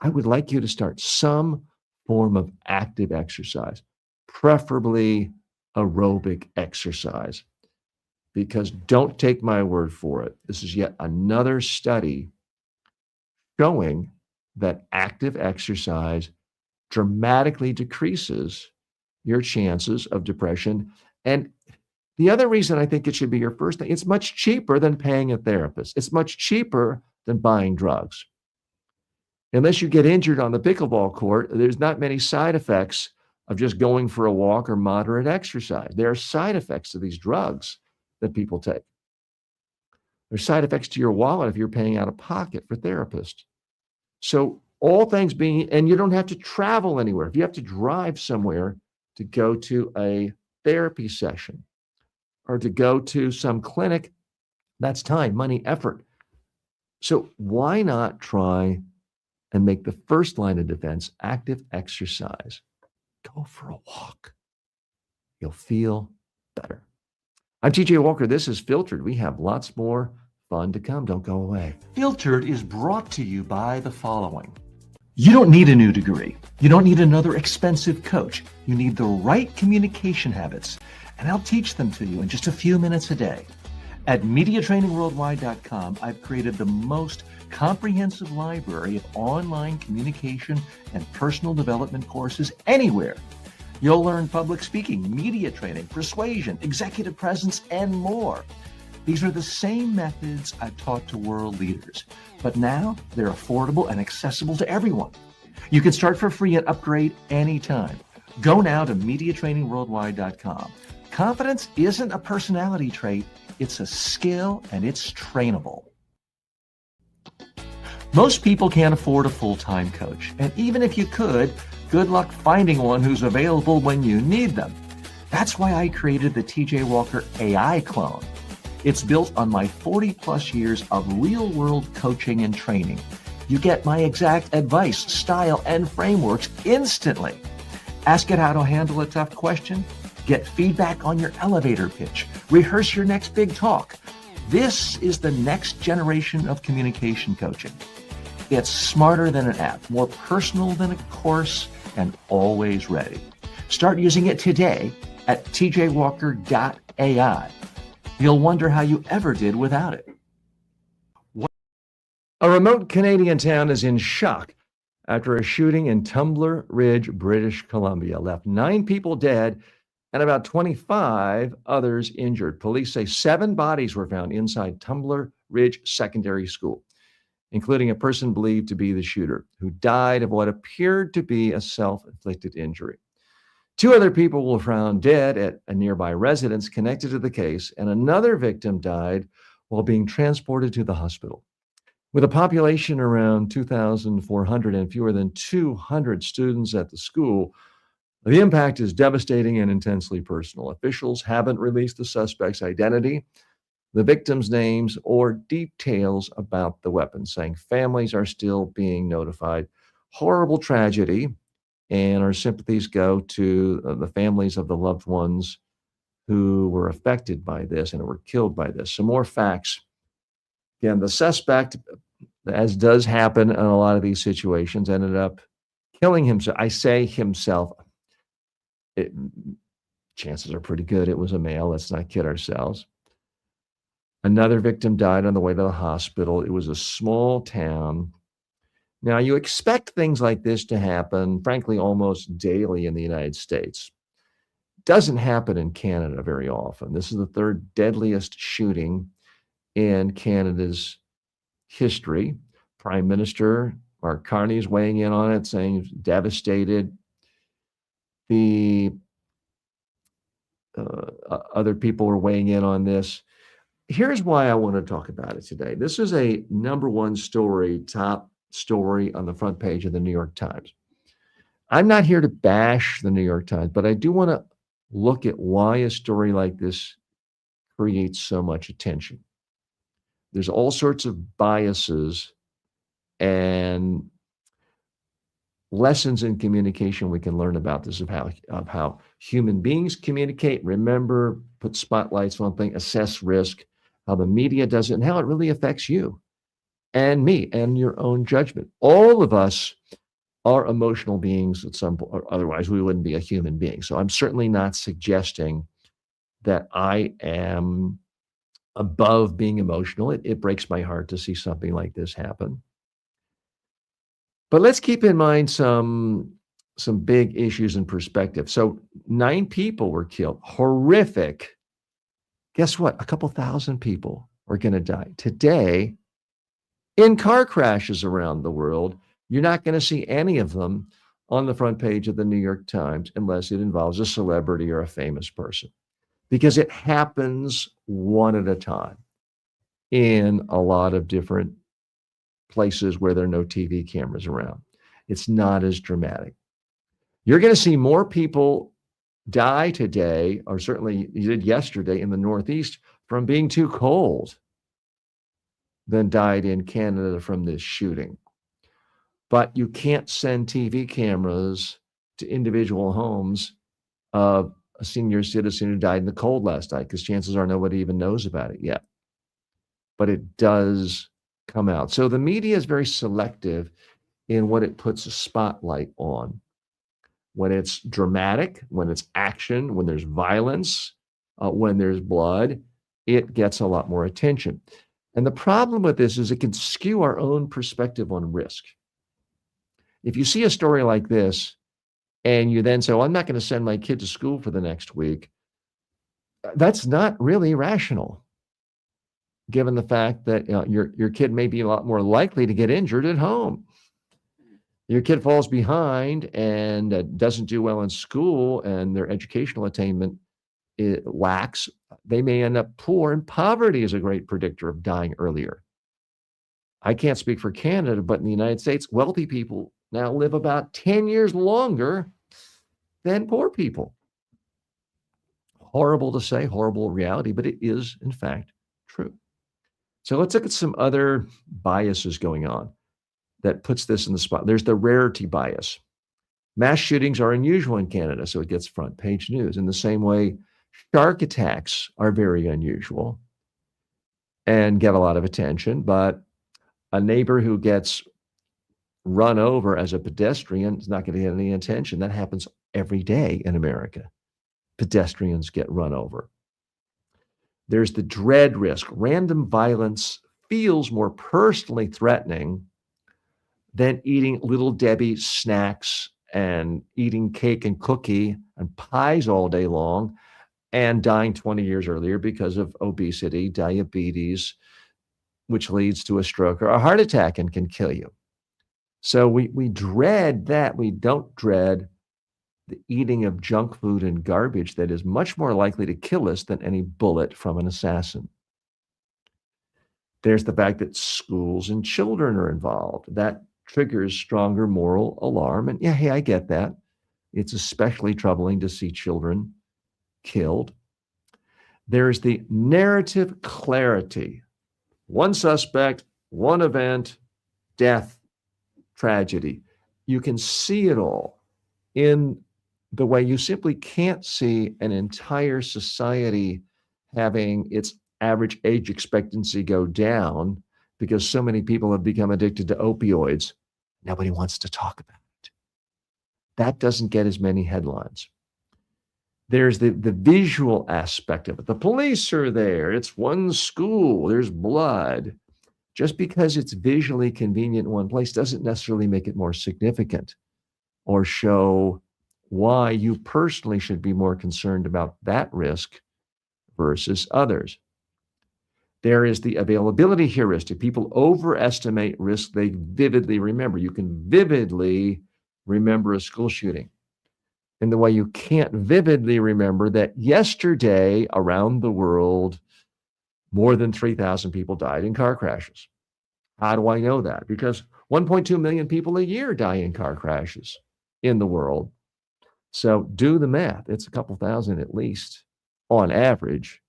I would like you to start some form of active exercise, preferably aerobic exercise, because don't take my word for it. This is yet another study showing that active exercise dramatically decreases your chances of depression. And the other reason I think it should be your first thing, it's much cheaper than paying a therapist. It's much cheaper than buying drugs. Unless you get injured on the pickleball court, there's not many side effects of just going for a walk or moderate exercise. There are side effects to these drugs that people take. There's side effects to your wallet if you're paying out of pocket for therapists. So all things being, and you don't have to travel anywhere. If you have to drive somewhere to go to a therapy session or to go to some clinic, that's time, money, effort. So why not try and make the first line of defense active exercise? Go for a walk. You'll feel better. I'm TJ Walker. This is Filtered. We have lots more fun to come. Don't go away. Filtered is brought to you by the following. You don't need a new degree. You don't need another expensive coach. You need the right communication habits, and I'll teach them to you in just a few minutes a day. At MediaTrainingWorldwide.com, I've created the most comprehensive library of online communication and personal development courses anywhere. You'll learn public speaking, media training, persuasion, executive presence, and more. These are the same methods I've taught to world leaders, but now they're affordable and accessible to everyone. You can start for free and upgrade anytime. Go now to MediaTrainingWorldwide.com. Confidence isn't a personality trait, it's a skill and it's trainable. Most people can't afford a full-time coach, and even if you could, good luck finding one who's available when you need them. That's why I created the TJ Walker AI clone. It's built on my 40-plus years of real-world coaching and training. You get my exact advice, style, and frameworks instantly. Ask it how to handle a tough question, get feedback on your elevator pitch, rehearse your next big talk. This is the next generation of communication coaching. It's smarter than an app, more personal than a course, and always ready. Start using it today at tjwalker.ai. You'll wonder how you ever did without it. A remote Canadian town is in shock after a shooting in Tumbler Ridge, British Columbia, left 9 people dead and about 25 others injured. Police say 7 bodies were found inside Tumbler Ridge Secondary School, including a person believed to be the shooter, who died of what appeared to be a self-inflicted injury. 2 other people were found dead at a nearby residence connected to the case, and another victim died while being transported to the hospital. With a population around 2,400 and fewer than 200 students at the school, the impact is devastating and intensely personal. Officials haven't released the suspect's identity, the victims' names, or details about the weapon, saying families are still being notified. Horrible tragedy, and our sympathies go to the families of the loved ones who were affected by this and were killed by this. Some more facts. Again, the suspect, as does happen in a lot of these situations, ended up killing himself. I say himself. Chances are pretty good it was a male. Let's not kid ourselves. Another victim died on the way to the hospital. It was a small town. Now, you expect things like this to happen, frankly, almost daily in the United States. It doesn't happen in Canada very often. This is the 3rd deadliest shooting in Canada's history. Prime Minister Mark Carney is weighing in on it, saying he's devastated. The other people are weighing in on this. Here's why I want to talk about it today. This is a #1 story, top story on the front page of the New York Times. I'm not here to bash the New York Times, but I do want to look at why a story like this creates so much attention. There's all sorts of biases and lessons in communication we can learn about this, of how human beings communicate, remember, put spotlights on things, assess risk, how the media does it, and how it really affects you and me and your own judgment. All of us are emotional beings at some point, or otherwise we wouldn't be a human being. So I'm certainly not suggesting that I am above being emotional. It breaks my heart to see something like this happen. But let's keep in mind some big issues in perspective. So 9 people were killed. Horrific. Guess what? A couple thousand people are going to die. Today, in car crashes around the world, you're not going to see any of them on the front page of the New York Times unless it involves a celebrity or a famous person, because it happens one at a time in a lot of different places where there are no TV cameras around. It's not as dramatic. You're going to see more people die today, or certainly you did yesterday in the Northeast, from being too cold than died in Canada from this shooting. But you can't send TV cameras to individual homes of a senior citizen who died in the cold last night, because chances are nobody even knows about it yet. But it does come out. So the media is very selective in what it puts a spotlight on. When it's dramatic, when it's action, when there's violence, when there's blood, it gets a lot more attention. And the problem with this is it can skew our own perspective on risk. If you see a story like this and you then say, well, I'm not going to send my kid to school for the next week, that's not really rational, given the fact that your kid may be a lot more likely to get injured at home. Your kid falls behind and doesn't do well in school, and their educational attainment lacks, they may end up poor, and poverty is a great predictor of dying earlier. I can't speak for Canada, but in the United States, wealthy people now live about 10 years longer than poor people. Horrible to say, horrible reality, but it is, in fact, true. So let's look at some other biases going on that puts this in the spot. There's the rarity bias. Mass shootings are unusual in Canada, so it gets front page news. In the same way, shark attacks are very unusual and get a lot of attention, but a neighbor who gets run over as a pedestrian is not going to get any attention. That happens every day in America. Pedestrians get run over. There's the dread risk. Random violence feels more personally threatening than eating Little Debbie snacks and eating cake and cookie and pies all day long and dying 20 years earlier because of obesity, diabetes, which leads to a stroke or a heart attack and can kill you. So we dread that. We don't dread the eating of junk food and garbage that is much more likely to kill us than any bullet from an assassin. There's the fact that schools and children are involved. That triggers stronger moral alarm. And yeah, hey, I get that. It's especially troubling to see children killed. There's the narrative clarity. One suspect, one event, death, tragedy. You can see it all in the way you simply can't see an entire society having its average age expectancy go down because so many people have become addicted to opioids. Nobody wants to talk about it. That doesn't get as many headlines. There's the visual aspect of it. The police are there. It's one school. There's blood. Just because it's visually convenient in one place doesn't necessarily make it more significant or show why you personally should be more concerned about that risk versus others. There is the availability heuristic. People overestimate risk they vividly remember. You can vividly remember a school shooting in the way you can't vividly remember that yesterday around the world, more than 3,000 people died in car crashes. How do I know that? Because 1.2 million people a year die in car crashes in the world. So do the math. It's a couple thousand at least on average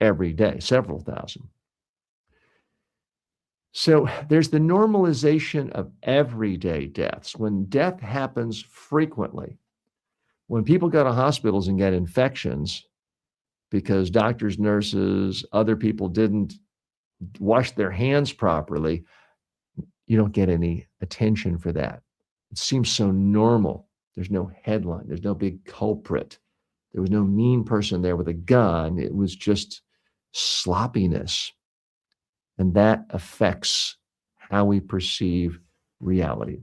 every day, several thousand. So there's the normalization of everyday deaths. When death happens frequently, when people go to hospitals and get infections because doctors, nurses, other people didn't wash their hands properly, you don't get any attention for that. It seems so normal. There's no headline. There's no big culprit. There was no mean person there with a gun. It was just sloppiness. And that affects how we perceive reality.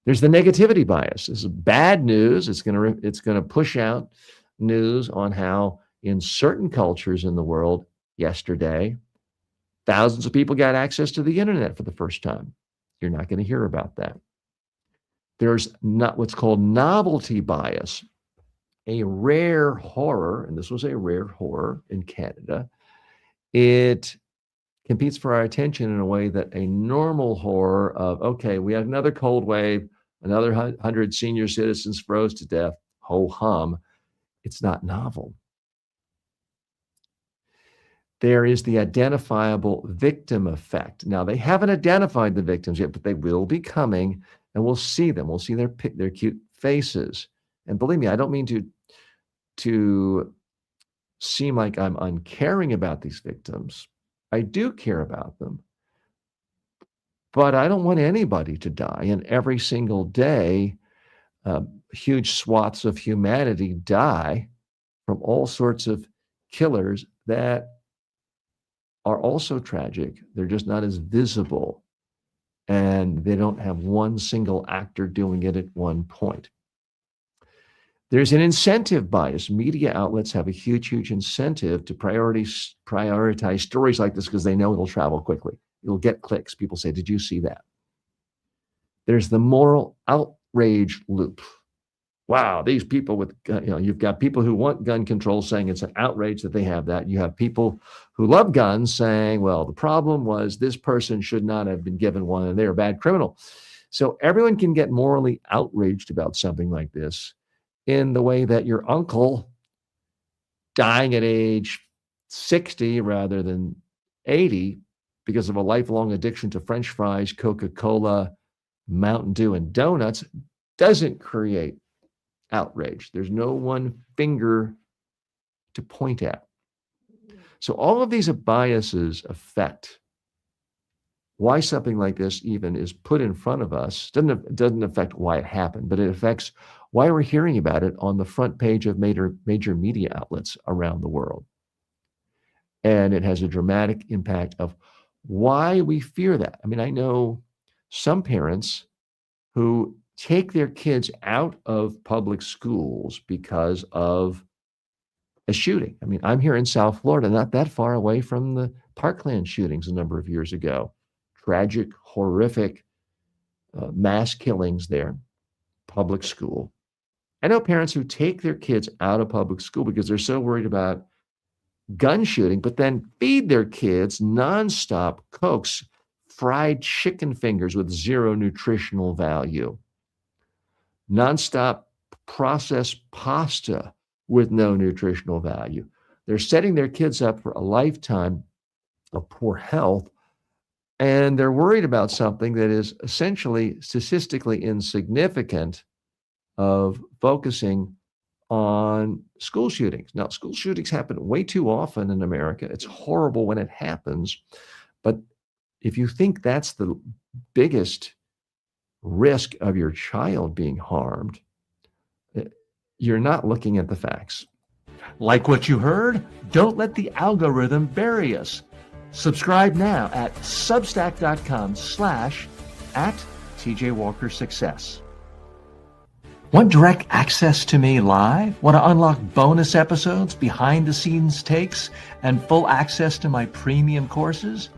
There's the negativity bias. This is bad news. It's going to push out news on how in certain cultures in the world yesterday, thousands of people got access to the internet for the first time. You're not going to hear about that. There's not what's called novelty bias, a rare horror, and this was a rare horror in Canada. It competes for our attention in a way that a normal horror of, okay, we had another cold wave, another 100 senior citizens froze to death, ho hum. It's not novel. There is the identifiable victim effect. Now, they haven't identified the victims yet, but they will be coming, and we'll see them. We'll see their cute faces. And believe me, I don't mean to seem like I'm uncaring about these victims. I do care about them. But I don't want anybody to die. And every single day, huge swaths of humanity die from all sorts of killers that are also tragic. They're just not as visible. And they don't have one single actor doing it at one point. There's an incentive bias. Media outlets have a huge, huge incentive to prioritize stories like this because they know it'll travel quickly. It'll get clicks. People say, did you see that? There's the moral outrage loop. Wow, these people with, you've got people who want gun control saying it's an outrage that they have that. You have people who love guns saying, well, the problem was this person should not have been given one and they're a bad criminal. So everyone can get morally outraged about something like this in the way that your uncle dying at age 60 rather than 80 because of a lifelong addiction to French fries, Coca-Cola, Mountain Dew, and donuts doesn't create outrage. There's no one finger to point at. So all of these biases affect why something like this even is put in front of us. Doesn't affect why it happened, but it affects why we're hearing about it on the front page of major media outlets around the world. And it has a dramatic impact of why we fear that. I mean, I know some parents who take their kids out of public schools because of a shooting. I mean, I'm here in South Florida, not that far away from the Parkland shootings a number of years ago. Tragic, horrific mass killings there, public school. I know parents who take their kids out of public school because they're so worried about gun shooting, but then feed their kids nonstop Cokes, fried chicken fingers with zero nutritional value, nonstop processed pasta with no nutritional value. They're setting their kids up for a lifetime of poor health, and they're worried about something that is essentially statistically insignificant of focusing on school shootings. Now, school shootings happen way too often in America. It's horrible when it happens. But if you think that's the biggest risk of your child being harmed, you're not looking at the facts. Like what you heard? Don't let the algorithm bury us. Subscribe now at substack.com/@TJWalkerSuccess. Want direct access to me live? Want to unlock bonus episodes, behind the scenes takes, and full access to my premium courses?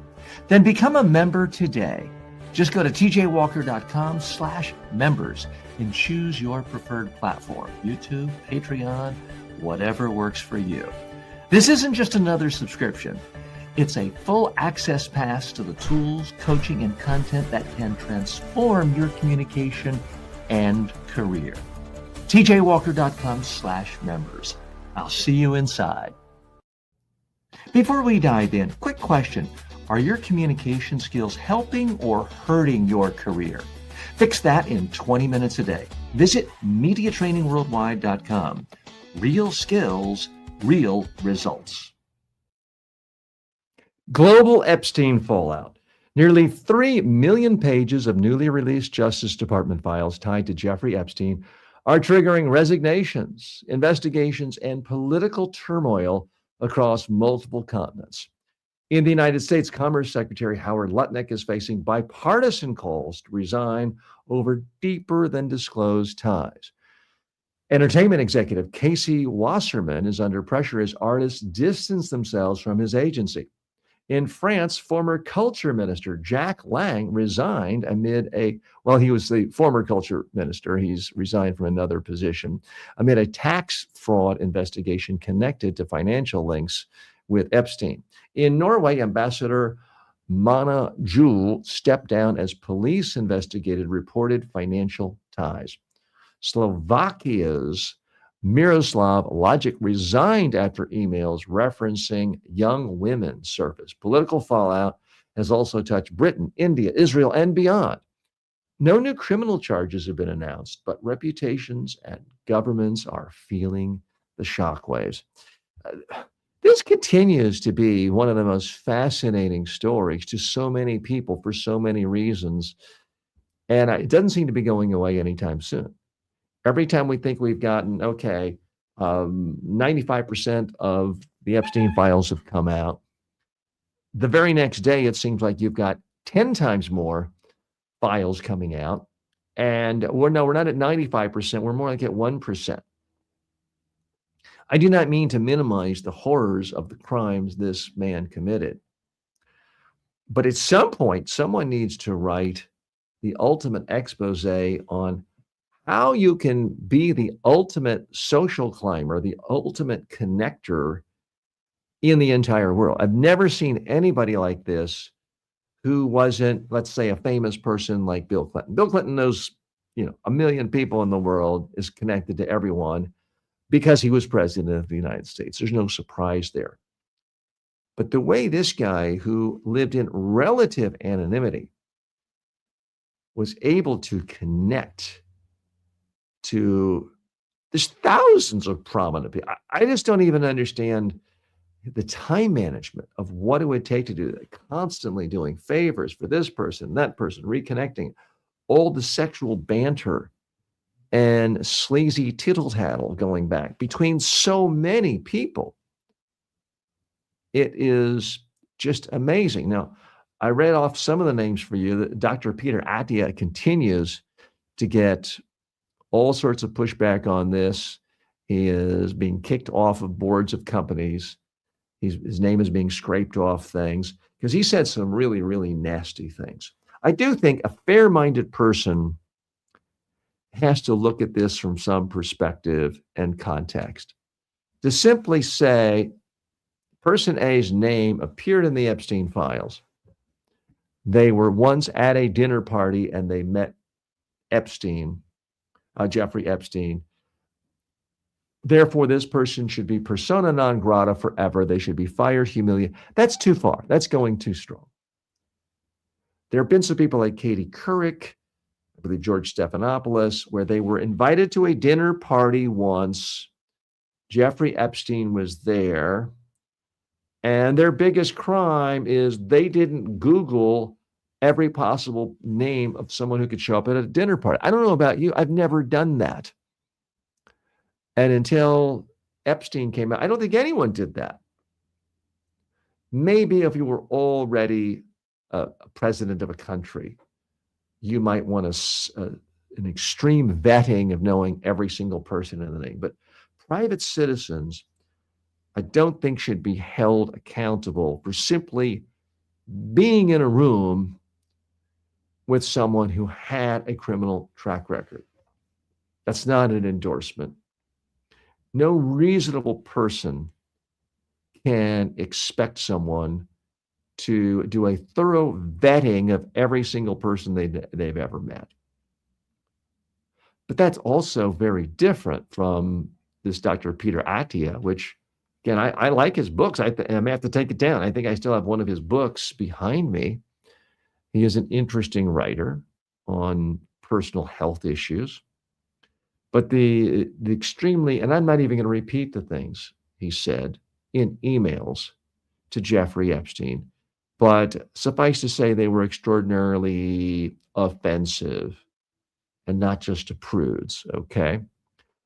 Then become a member today. Just go to tjwalker.com/members and choose your preferred platform, YouTube, Patreon, whatever works for you. This isn't just another subscription. It's a full access pass to the tools, coaching, and content that can transform your communication and career. tjwalker.com/members. I'll see you inside. Before we dive in, quick question. Are your communication skills helping or hurting your career? Fix that in 20 minutes a day. Visit MediaTrainingWorldwide.com. Real skills, real results. Global Epstein fallout. Nearly 3 million pages of newly released Justice Department files tied to Jeffrey Epstein are triggering resignations, investigations, and political turmoil across multiple continents. In the United States, Commerce Secretary Howard Lutnick is facing bipartisan calls to resign over deeper than disclosed ties. Entertainment executive Casey Wasserman is under pressure as artists distance themselves from his agency. In France, former culture minister Jack Lang resigned he was the former culture minister. He's resigned from another position amid a tax fraud investigation connected to financial links with Epstein. In Norway, Ambassador Mana Jul stepped down as police investigated reported financial ties. Slovakia's Miroslav Lajic resigned after emails referencing young women surfaced. Political fallout has also touched Britain, India, Israel, and beyond. No new criminal charges have been announced, but reputations and governments are feeling the shockwaves. This continues to be one of the most fascinating stories to so many people for so many reasons, and it doesn't seem to be going away anytime soon. Every time we think we've gotten, 95% of the Epstein files have come out, the very next day, it seems like you've got 10 times more files coming out. And we're not at 95%, we're more like at 1%. I do not mean to minimize the horrors of the crimes this man committed. But at some point, someone needs to write the ultimate expose on how you can be the ultimate social climber, the ultimate connector in the entire world. I've never seen anybody like this who wasn't, let's say, a famous person like Bill Clinton. Bill Clinton knows, a million people in the world, is connected to everyone because he was president of the United States. There's no surprise there. But the way this guy, who lived in relative anonymity, was able to connect to, there's thousands of prominent people. I just don't even understand the time management of what it would take to do that, constantly doing favors for this person, that person, reconnecting, all the sexual banter and sleazy tittle-tattle going back between so many people. It is just amazing. Now, I read off some of the names for you. Dr. Peter Attia continues to get all sorts of pushback on this. He is being kicked off of boards of companies. His name is being scraped off things because he said some really, really nasty things. I do think a fair-minded person has to look at this from some perspective and context. To simply say person A's name appeared in the Epstein files, they were once at a dinner party and they met Epstein, Jeffrey Epstein, therefore this person should be persona non grata forever, they should be fired, humiliated. That's too far. That's going too strong. There have been some people like Katie Couric, I believe George Stephanopoulos, where they were invited to a dinner party once. Jeffrey Epstein was there. And their biggest crime is they didn't Google every possible name of someone who could show up at a dinner party. I don't know about you. I've never done that. And until Epstein came out, I don't think anyone did that. Maybe if you were already a president of a country, you might want an extreme vetting of knowing every single person in the name. But private citizens, I don't think should be held accountable for simply being in a room with someone who had a criminal track record. That's not an endorsement. No reasonable person can expect someone to do a thorough vetting of every single person they've ever met. But that's also very different from this Dr. Peter Attia, which, again, I like his books. I may have to take it down. I think I still have one of his books behind me. He is an interesting writer on personal health issues. But the extremely, and I'm not even going to repeat the things he said in emails to Jeffrey Epstein, but suffice to say they were extraordinarily offensive and not just to prudes, okay?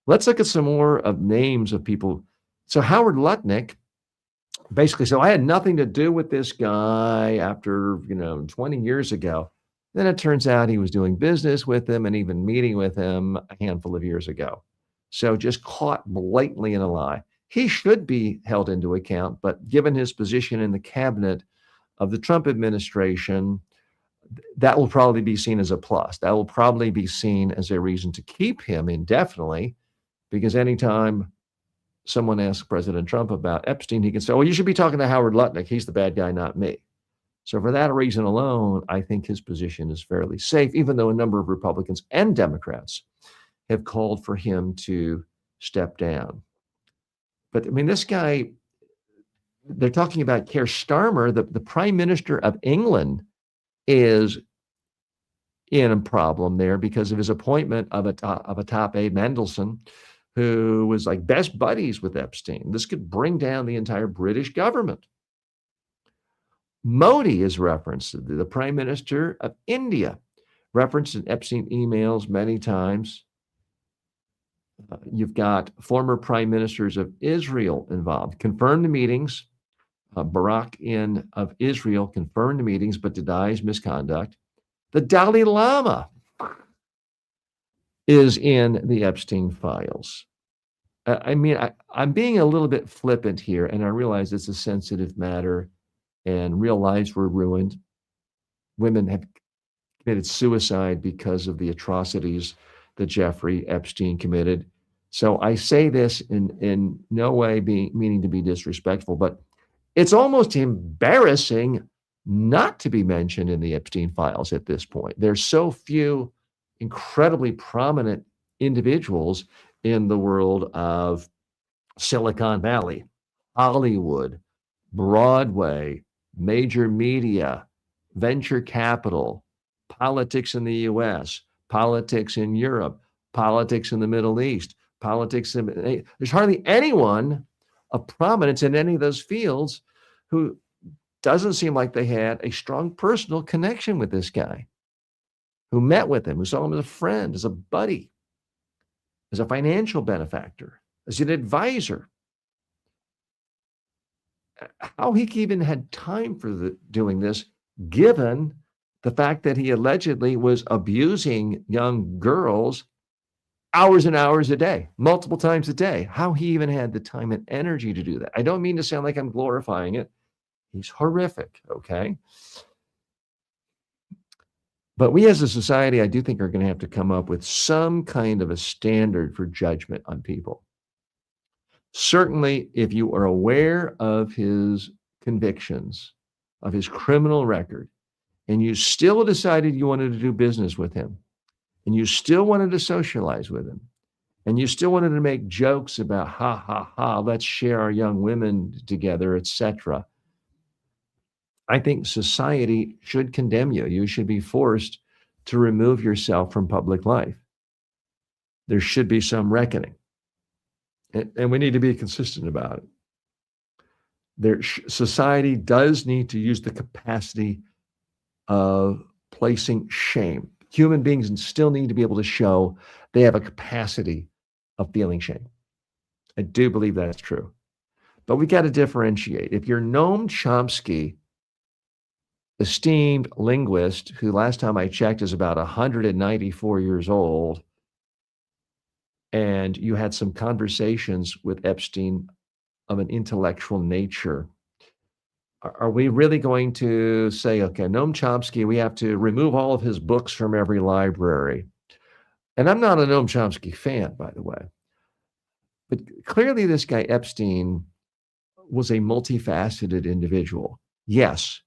Let's look at some more of names of people. So Howard Lutnick basically said, I had nothing to do with this guy after, 20 years ago. Then it turns out he was doing business with him and even meeting with him a handful of years ago. So just caught blatantly in a lie. He should be held into account, but given his position in the cabinet of the Trump administration, that will probably be seen as a plus. That will probably be seen as a reason to keep him indefinitely, because anytime someone asks President Trump about Epstein, he can say, well, you should be talking to Howard Lutnick. He's the bad guy, not me. So for that reason alone, I think his position is fairly safe, even though a number of Republicans and Democrats have called for him to step down. But I mean, this guy, they're talking about Keir Starmer, the Prime Minister of England, is in a problem there because of his appointment of a top aide, Mendelsohn, who was like best buddies with Epstein. This could bring down the entire British government. Modi is referenced, the Prime Minister of India, referenced in Epstein emails many times. You've got former prime ministers of Israel involved. Confirmed the meetings. Barak of Israel confirmed the meetings but denies misconduct. The Dalai Lama is in the Epstein files. I'm being a little bit flippant here, and I realize it's a sensitive matter, and real lives were ruined. Women have committed suicide because of the atrocities that Jeffrey Epstein committed. So I say this in no way meaning to be disrespectful, but it's almost embarrassing not to be mentioned in the Epstein files at this point. There's so few incredibly prominent individuals in the world of Silicon Valley, Hollywood, Broadway, major media, venture capital, politics in the US, politics in Europe, politics in the Middle East, politics in, there's hardly anyone of prominence in any of those fields who doesn't seem like they had a strong personal connection with this guy, who met with him, who saw him as a friend, as a buddy, as a financial benefactor, as an advisor. How he even had time for doing this, given the fact that he allegedly was abusing young girls hours and hours a day, multiple times a day. How he even had the time and energy to do that. I don't mean to sound like I'm glorifying it. He's horrific, okay? But we as a society, I do think, are going to have to come up with some kind of a standard for judgment on people. Certainly, if you are aware of his convictions, of his criminal record, and you still decided you wanted to do business with him, and you still wanted to socialize with him, and you still wanted to make jokes about, ha, ha, ha, let's share our young women together, etc., I think society should condemn you. You should be forced to remove yourself from public life. There should be some reckoning. And we need to be consistent about it. Society does need to use the capacity of placing shame. Human beings still need to be able to show they have a capacity of feeling shame. I do believe that's true. But we got to differentiate. If you're Noam Chomsky, esteemed linguist, who last time I checked is about 194 years old, and you had some conversations with Epstein of an intellectual nature, are we really going to say, okay, Noam Chomsky, we have to remove all of his books from every library? And I'm not a Noam Chomsky fan, by the way. But clearly this guy Epstein was a multifaceted individual. Yes,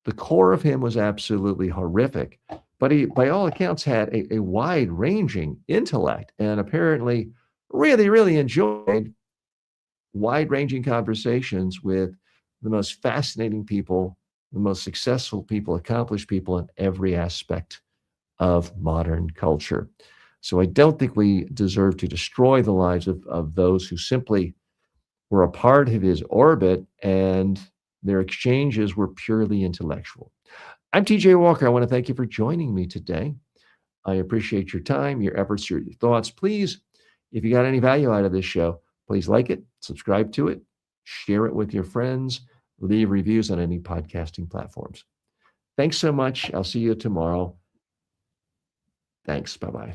the core of him was absolutely horrific, but he, by all accounts, had a wide-ranging intellect and apparently really, really enjoyed wide-ranging conversations with the most fascinating people, the most successful people, accomplished people in every aspect of modern culture. So I don't think we deserve to destroy the lives of those who simply were a part of his orbit and their exchanges were purely intellectual. I'm TJ Walker. I want to thank you for joining me today. I appreciate your time, your efforts, your thoughts. Please, if you got any value out of this show, please like it, subscribe to it, share it with your friends, leave reviews on any podcasting platforms. Thanks so much. I'll see you tomorrow. Thanks. Bye-bye.